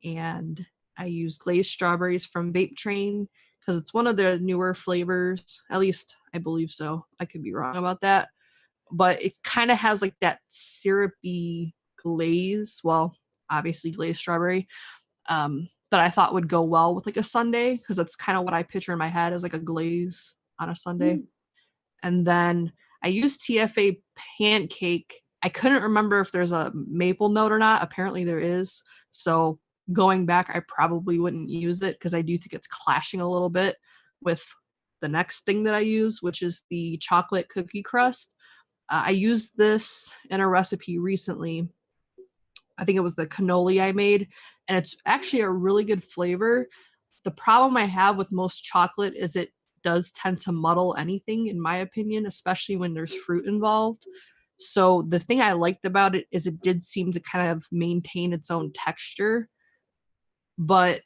And I used glazed strawberries from Vape Train because it's one of the newer flavors. At least I believe so. I could be wrong about that. But it kind of has like that syrupy glaze. Well, obviously glazed strawberry. That I thought would go well with like a sundae because that's kind of what I picture in my head as like a glaze on a sundae. And then I used TFA Pancake. I couldn't remember if there's a maple note or not. Apparently there is. So going back, I probably wouldn't use it because I do think it's clashing a little bit with the next thing that I use, which is the chocolate cookie crust. I used this in a recipe recently. I think it was the cannoli I made, and it's actually a really good flavor. The problem I have with most chocolate is it does tend to muddle anything, in my opinion, especially when there's fruit involved. So the thing I liked about it is it did seem to kind of maintain its own texture, but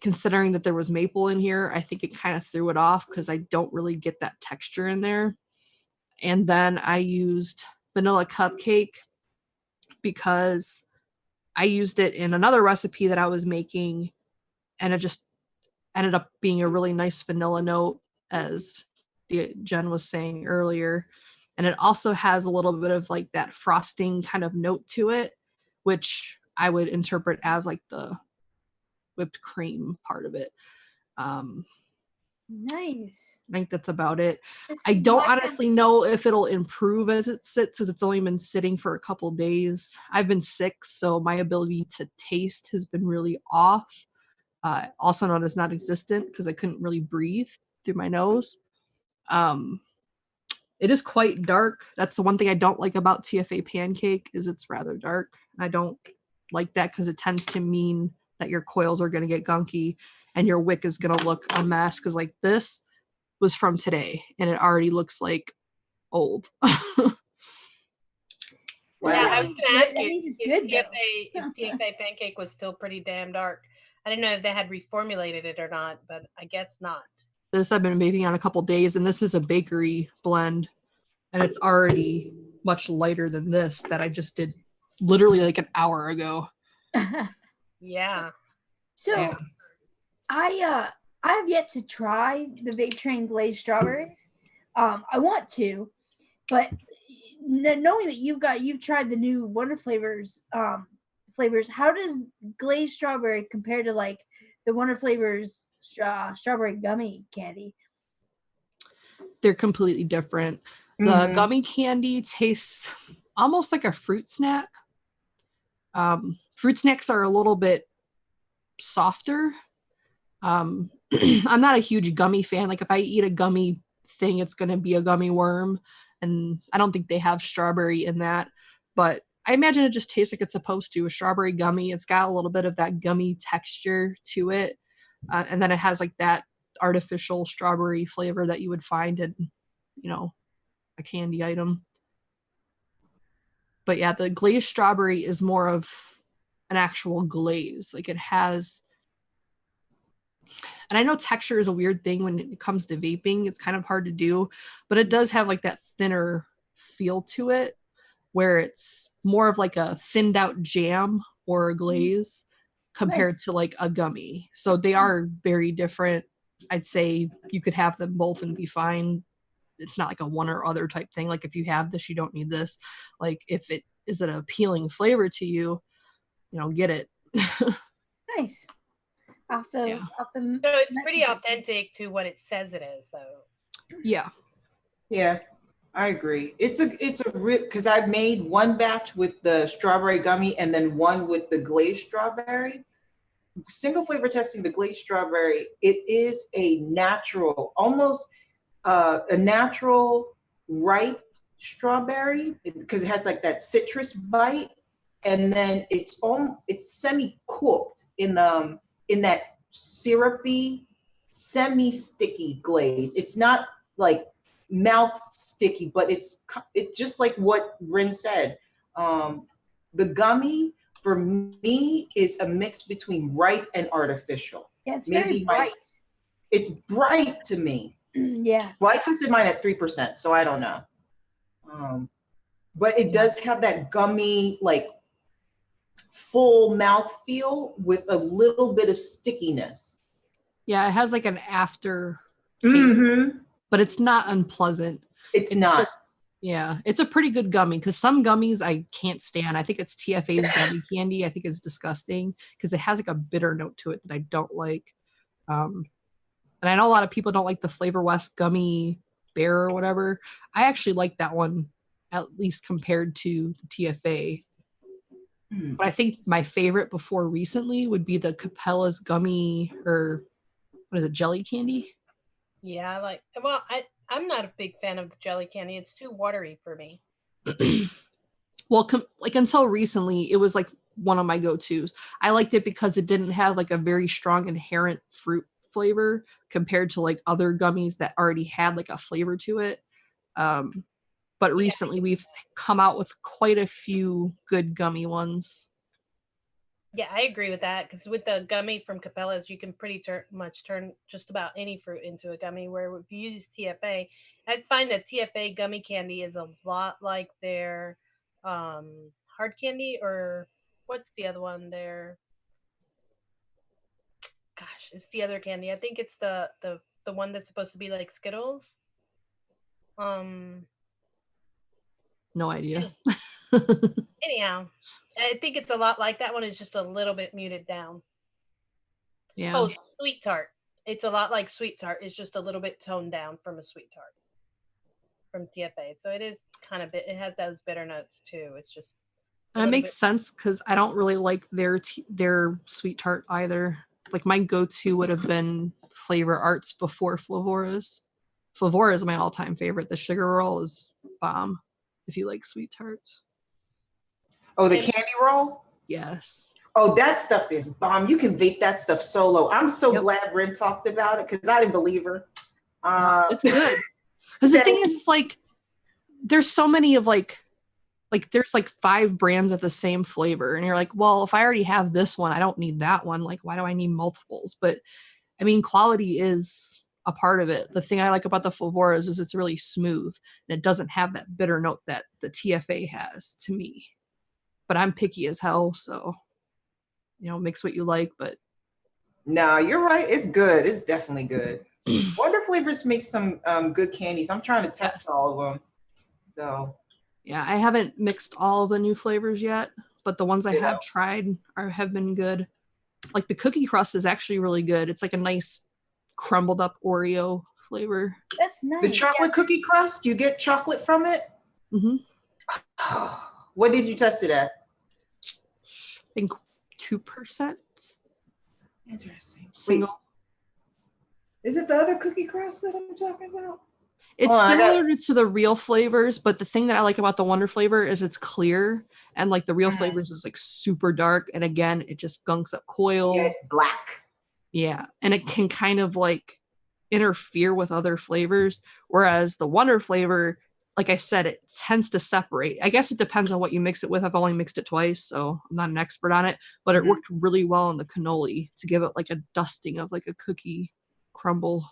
considering that there was maple in here, I think it kind of threw it off because I don't really get that texture in there. And then I used vanilla cupcake because I used it in another recipe that I was making, and it just ended up being a really nice vanilla note, as Jen was saying earlier. And it also has a little bit of like that frosting kind of note to it, which I would interpret as like the whipped cream part of it. Nice. I think that's about it. I don't honestly know if it'll improve as it sits, as it's only been sitting for a couple days. I've been sick, so my ability to taste has been really off. Also known as non-existent because I couldn't really breathe through my nose. It is quite dark. That's the one thing I don't like about TFA Pancake is it's rather dark. I don't like that because it tends to mean that your coils are going to get gunky and your wick is going to look a mess because like this was from today and it already looks like old. Yeah, I was going to ask you if TFA Pancake was still pretty damn dark. I didn't know if they had reformulated it or not, but I guess not. This I've been baking on a couple days, and this is a bakery blend, and it's already much lighter than this that I just did literally like an hour ago. Yeah. So yeah. I have yet to try the Vape Train glazed strawberries. I want to, but knowing that you've tried the new Wonder Flavors flavors, how does glazed strawberry compare to like the Wonder Flavors strawberry gummy candy? They're completely different. The gummy candy tastes almost like a fruit snack. Fruit snacks are a little bit softer. I'm not a huge gummy fan. Like if I eat a gummy thing, it's going to be a gummy worm. And I don't think they have strawberry in that. But I imagine it just tastes like it's supposed to. A strawberry gummy. It's got a little bit of that gummy texture to it. And then it has like that artificial strawberry flavor that you would find in, a candy item. But yeah, the glazed strawberry is more of an actual glaze. Like it has, and I know texture is a weird thing when it comes to vaping. It's kind of hard to do, but it does have like that thinner feel to it where it's more of like a thinned out jam or a glaze compared to like a gummy. So they are very different. I'd say you could have them both and be fine. It's not like a one or other type thing. Like if you have this, you don't need this. Like if it is an appealing flavor to you, get it. Nice. Off the So it's pretty authentic to what it says it is, though. Yeah. Yeah, I agree. It's a because I've made one batch with the strawberry gummy and then one with the glazed strawberry. Single flavor testing the glazed strawberry, it is a natural, almost a natural ripe strawberry because it has like that citrus bite, and then it's semi-cooked in that syrupy, semi-sticky glaze. It's not like mouth sticky, but it's just like what Rin said. The gummy for me is a mix between ripe and artificial. Yeah, it's very bright. It's bright to me. Yeah. Well, I tested mine at 3%, so I don't know. But it does have that gummy, like full mouth feel with a little bit of stickiness. Yeah, it has like an after taste, but it's not unpleasant. It's not. It's a pretty good gummy because some gummies I can't stand. I think it's TFA's gummy candy. I think it's disgusting because it has like a bitter note to it that I don't like. And I know a lot of people don't like the Flavor West gummy bear or whatever. I actually like that one, at least compared to the TFA. But I think my favorite before recently would be the Capella's gummy, or what is it, jelly candy? Yeah, I'm not a big fan of the jelly candy. It's too watery for me. Well, like until recently, it was like one of my go-tos. I liked it because it didn't have like a very strong inherent fruit flavor compared to like other gummies that already had like a flavor to it. But recently we've come out with quite a few good gummy ones. Yeah, I agree with that because with the gummy from Capella's, you can pretty much turn just about any fruit into a gummy. Where if you use TFA, I'd find that TFA gummy candy is a lot like their hard candy, or what's the other one there? Gosh, it's the other candy. I think it's the one that's supposed to be like Skittles. No idea. Anyhow, I think it's a lot like that one. Is just a little bit muted down. Yeah. Oh, Sweet Tart. It's a lot like Sweet Tart. It's just a little bit toned down from a Sweet Tart from TFA. So it is kind of it has those bitter notes too. It's just. And it makes sense because I don't really like their Sweet Tart either. Like my go-to would have been Flavor Arts before Flavora's. Flavora is my all-time favorite. The sugar roll is bomb if you like sweet tarts. Oh, the candy roll? Yes. Oh, that stuff is bomb. You can vape that stuff solo. I'm so glad Rin talked about it because I didn't believe her. It's good. Because the thing is, like, there's so many of like there's like 5 brands of the same flavor, and you're like, well, if I already have this one, I don't need that one. Like, why do I need multiples? But I mean, quality is a part of it. The thing I like about the Flavoras is it's really smooth and it doesn't have that bitter note that the TFA has to me. But I'm picky as hell, so mix what you like. But no, you're right. It's good. It's definitely good. Wonder Flavors makes some good candies. I'm trying to test all of them. So yeah, I haven't mixed all of the new flavors yet, but the ones I have tried have been good. Like the cookie crust is actually really good. It's like a nice crumbled up Oreo flavor. That's nice. The chocolate cookie crust, you get chocolate from it? Mm-hmm. What did you test it at? I think 2%. Interesting. Single. Wait, is it the other cookie crust that I'm talking about? It's Oh, similar to the real flavors, but the thing that I like about the Wonder flavor is it's clear, and like the real flavors is like super dark, and again, it just gunks up coils. Yeah, it's black. Yeah, and it can kind of like interfere with other flavors, whereas the Wonder flavor, like I said, it tends to separate. I guess it depends on what you mix it with. I've only mixed it twice, so I'm not an expert on it, but it worked really well in the cannoli to give it like a dusting of like a cookie crumble.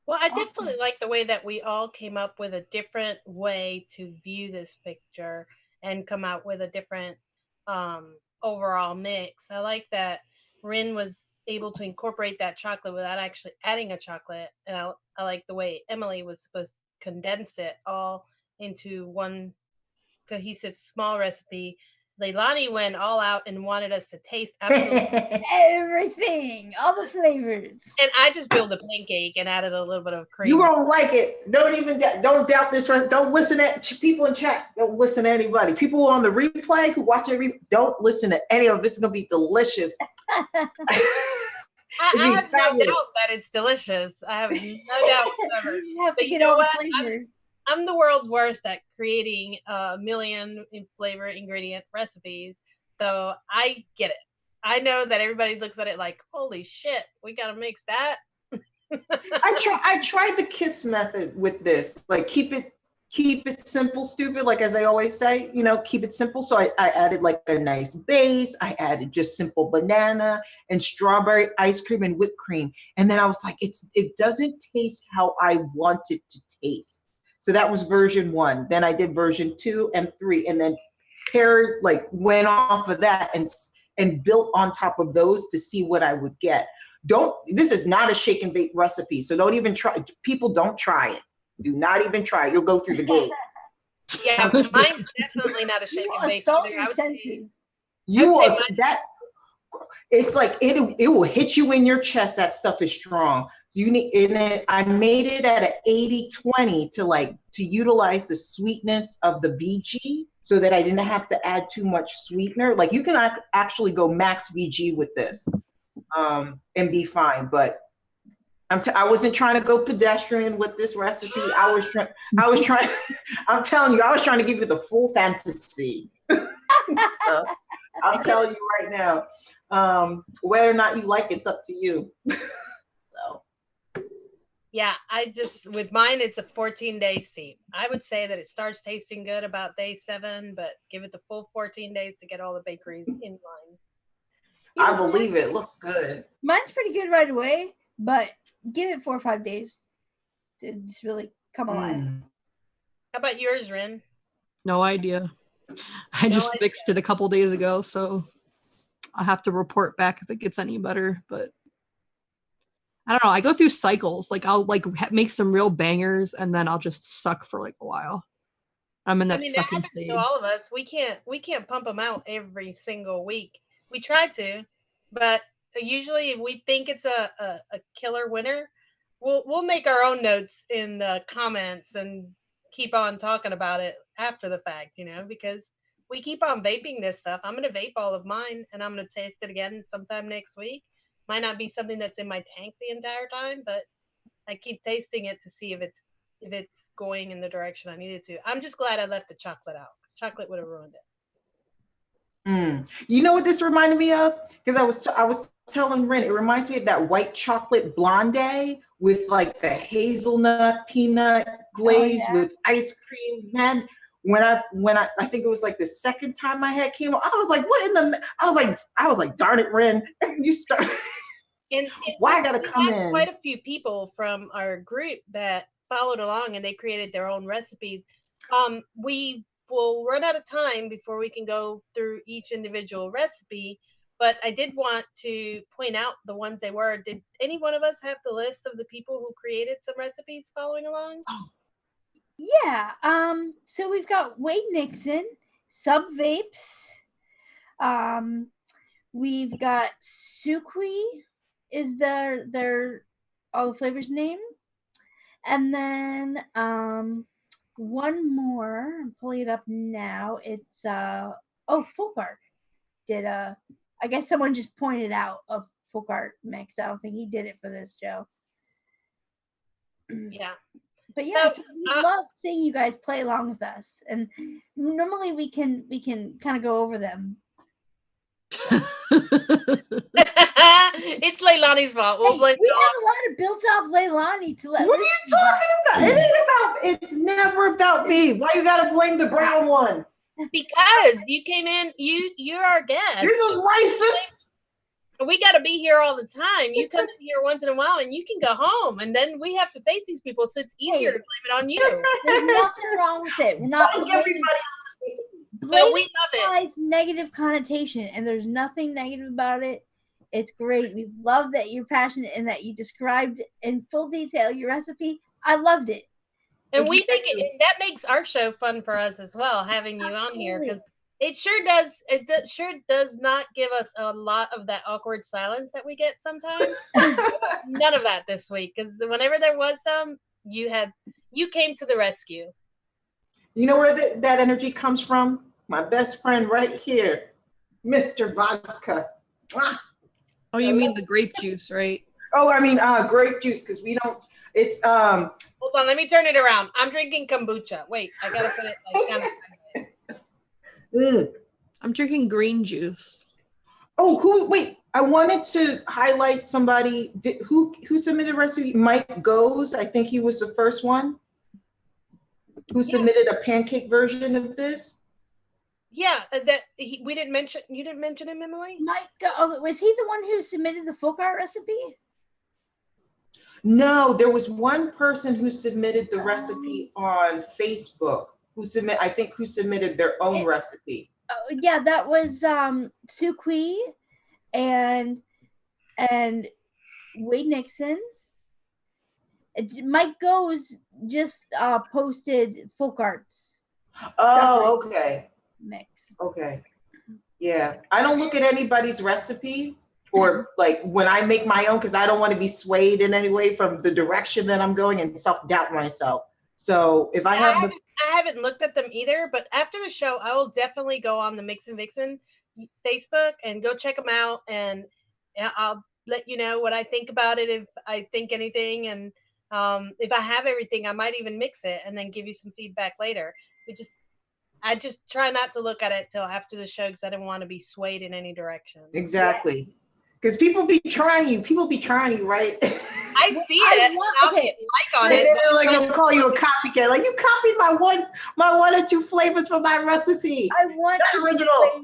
Well, I definitely like the way that we all came up with a different way to view this picture and come out with a different overall mix. I like that Rin was able to incorporate that chocolate without actually adding a chocolate. And I like the way Emily was supposed to condense it all into one cohesive small recipe. Leilani went all out and wanted us to taste absolutely Everything, all the flavors. and I just built a pancake and added a little bit of cream. You won't like it. Don't doubt this. Don't listen to people in chat. Don't listen to anybody. People on the replay who watch it. Don't listen to any of it. It's gonna be delicious. I have no doubt that it's delicious. I have no doubt whatsoever. You have to But get you know all the what? flavors. I'm the world's worst at creating a million flavor ingredient recipes, so I get it. I know that everybody looks at it like, holy shit, we gotta mix that. I tried the KISS method with this. Like keep it simple, stupid, like as I always say, keep it simple. So I added like a nice base. I added just simple banana and strawberry ice cream and whipped cream. And then I was like, it doesn't taste how I want it to taste. So that was version 1. Then I did version 2 and 3, and then went off of that and built on top of those to see what I would get. This is not a shake and bake recipe, so don't even try. People, don't try it. Do not even try it. You'll go through the gates. Yeah, mine's definitely not a shake and bake. Assault your senses. It's like it will hit you in your chest. That stuff is strong. I made it at an 80-20 to utilize the sweetness of the VG so that I didn't have to add too much sweetener. Like you can actually go max VG with this and be fine. But I wasn't trying to go pedestrian with this recipe. I was trying, I'm telling you, I was trying to give you the full fantasy. So I'm telling you right now, whether or not you like it's up to you. So. Yeah, with mine, it's a 14-day steep. I would say that it starts tasting good about day 7, but give it the full 14 days to get all the bakeries in line. I believe it. Looks good. Mine's pretty good right away, but give it 4 or 5 days to just really come alive. How about yours, Rin? No idea. I just mixed it a couple days ago, so I'll have to report back if it gets any better. But I don't know. I go through cycles. Like I'll make some real bangers, and then I'll just suck for like a while. I'm in that sucking stage. To all of us, we can't pump them out every single week. We try to, but usually if we think it's a killer winner, we'll make our own notes in the comments and keep on talking about it after the fact, because we keep on vaping this stuff. I'm going to vape all of mine, and I'm going to taste it again sometime next week. Might not be something that's in my tank the entire time, but I keep tasting it to see if it's going in the direction I needed to. I'm just glad I left the chocolate out. Chocolate would have ruined it. You know what this reminded me of? Because I was telling Rin, it reminds me of that white chocolate blonde with like the hazelnut peanut glaze with ice cream. Man, when I think it was like the second time I had chemo, I was like, I was like, darn it, Rin, you start. And why I gotta come in? Quite a few people from our group that followed along, and they created their own recipes. We will run out of time before we can go through each individual recipe, but I did want to point out the ones they were. Did any one of us have the list of the people who created some recipes following along? Yeah. So we've got Wade Nixon, Sub Vapes. We've got Sukui is their all the flavors name. And then one more. I'm pulling it up now. It's folk art did I guess someone just pointed out a folk art mix. I don't think he did it for this show. Yeah. But yeah, So, so we love seeing you guys play along with us, and normally we can kind of go over them. It's Leilani's fault. We'll Hey, blame we it have a lot of built-up Leilani to let. What are you talking about? It ain't about. It's never about me. Why you gotta blame the brown one? because you came in. You're our guest. This is racist. We got to be here all the time. You come in here once in a while, and you can go home, and then we have to face these people. So it's easier to blame it on you. There's nothing wrong with it. We're not Like blaming, everybody else's racist. So we love it. implies negative connotation, and there's nothing negative about it. It's great. We love that you're passionate and that you described in full detail your recipe. I loved it. And we think that makes our show fun for us as well, having you on here, because it sure does. Sure does not give us a lot of that awkward silence that we get sometimes. None of that this week, because whenever there was some, you came to the rescue. You know where that energy comes from? My best friend right here, Mr. Vodka. Mwah. Oh, you mean the grape juice, right? Oh, I mean grape juice, because we don't. It's Hold on, let me turn it around. I'm drinking kombucha. Wait, I gotta put it like kind of. I'm drinking green juice. Oh, wait, I wanted to highlight somebody who submitted a recipe. Mike Goes, I think he was the first one who submitted a pancake version of this. Yeah, we didn't mention. You didn't mention him, Emily? Mike, was he the one who submitted the folk art recipe? No, there was one person who submitted the recipe on Facebook who submitted their own recipe. Yeah, that was Sukui and Wade Nixon. Mike Goes just posted folk arts. Oh, okay. Mix. Okay. Yeah. I don't look at anybody's recipe or like when I make my own, because I don't want to be swayed in any way from the direction that I'm going and self-doubt myself. So if I haven't looked at them either, but after the show, I will definitely go on the Mixin Vixen Facebook and go check them out, and I'll let you know what I think about it, if I think anything, and if I have everything, I might even mix it and then give you some feedback later. I just try not to look at it till after the show because I didn't want to be swayed in any direction. Exactly. Because people be trying you, right? I see it. I'll get like on it. Like they'll call you a copycat. Like you copied my one or two flavors from my recipe. I want That's original.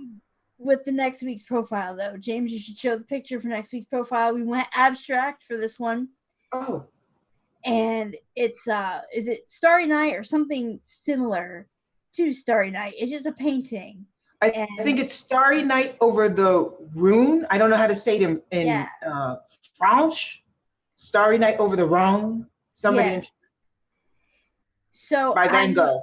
With the next week's profile, though, James, you should show the picture for next week's profile. We went abstract for this one. Oh. And it's is it Starry Night or something similar to Starry Night? It's just a painting. I think it's Starry Night over the Rhone. I don't know how to say it in French. Starry Night over the Rhone. So by Van Gogh.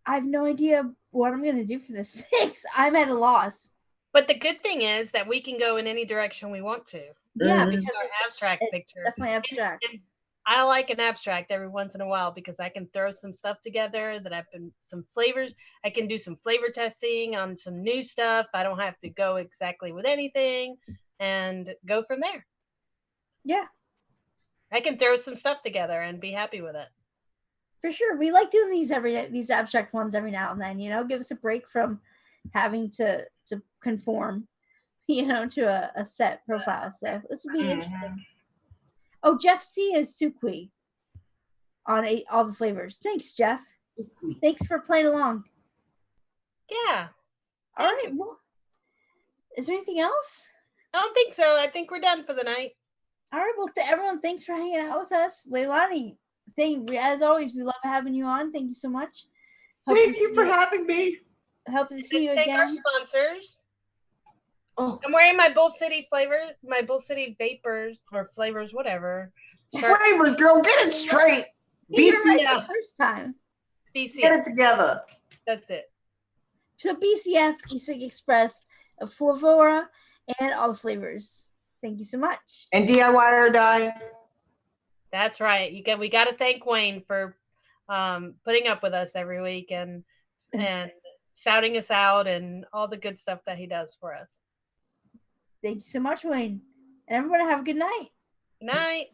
I have no idea what I'm gonna do for this mix. I'm at a loss. But the good thing is that we can go in any direction we want to. Yeah, because it's abstract picture. Definitely abstract. And I like an abstract every once in a while because I can throw some stuff together some flavors. I can do some flavor testing on some new stuff. I don't have to go exactly with anything and go from there. Yeah. I can throw some stuff together and be happy with it. For sure. We like doing these abstract ones every now and then, give us a break from having to conform, to a set profile. So this will be interesting. Oh, Jeff C is Sukui on all the flavors. Thanks, Jeff. Thanks for playing along. Yeah. All right. Well, is there anything else? I don't think so. I think we're done for the night. All right. Well, to everyone, thanks for hanging out with us. Leilani, as always, we love having you on. Thank you so much. Thank you for having me. Hope to see you thank again. Our sponsors. Oh. I'm wearing my Bull City vapors or flavors, whatever. Flavors, girl, get it straight. BCF. First time. BCF. Get it together. That's it. So BCF, E-cig Express, Flavora, and all the flavors. Thank you so much. And DIY or die. That's right. We got to thank Wayne for putting up with us every week and shouting us out and all the good stuff that he does for us. Thank you so much, Wayne. And everyone have a good night. Good night.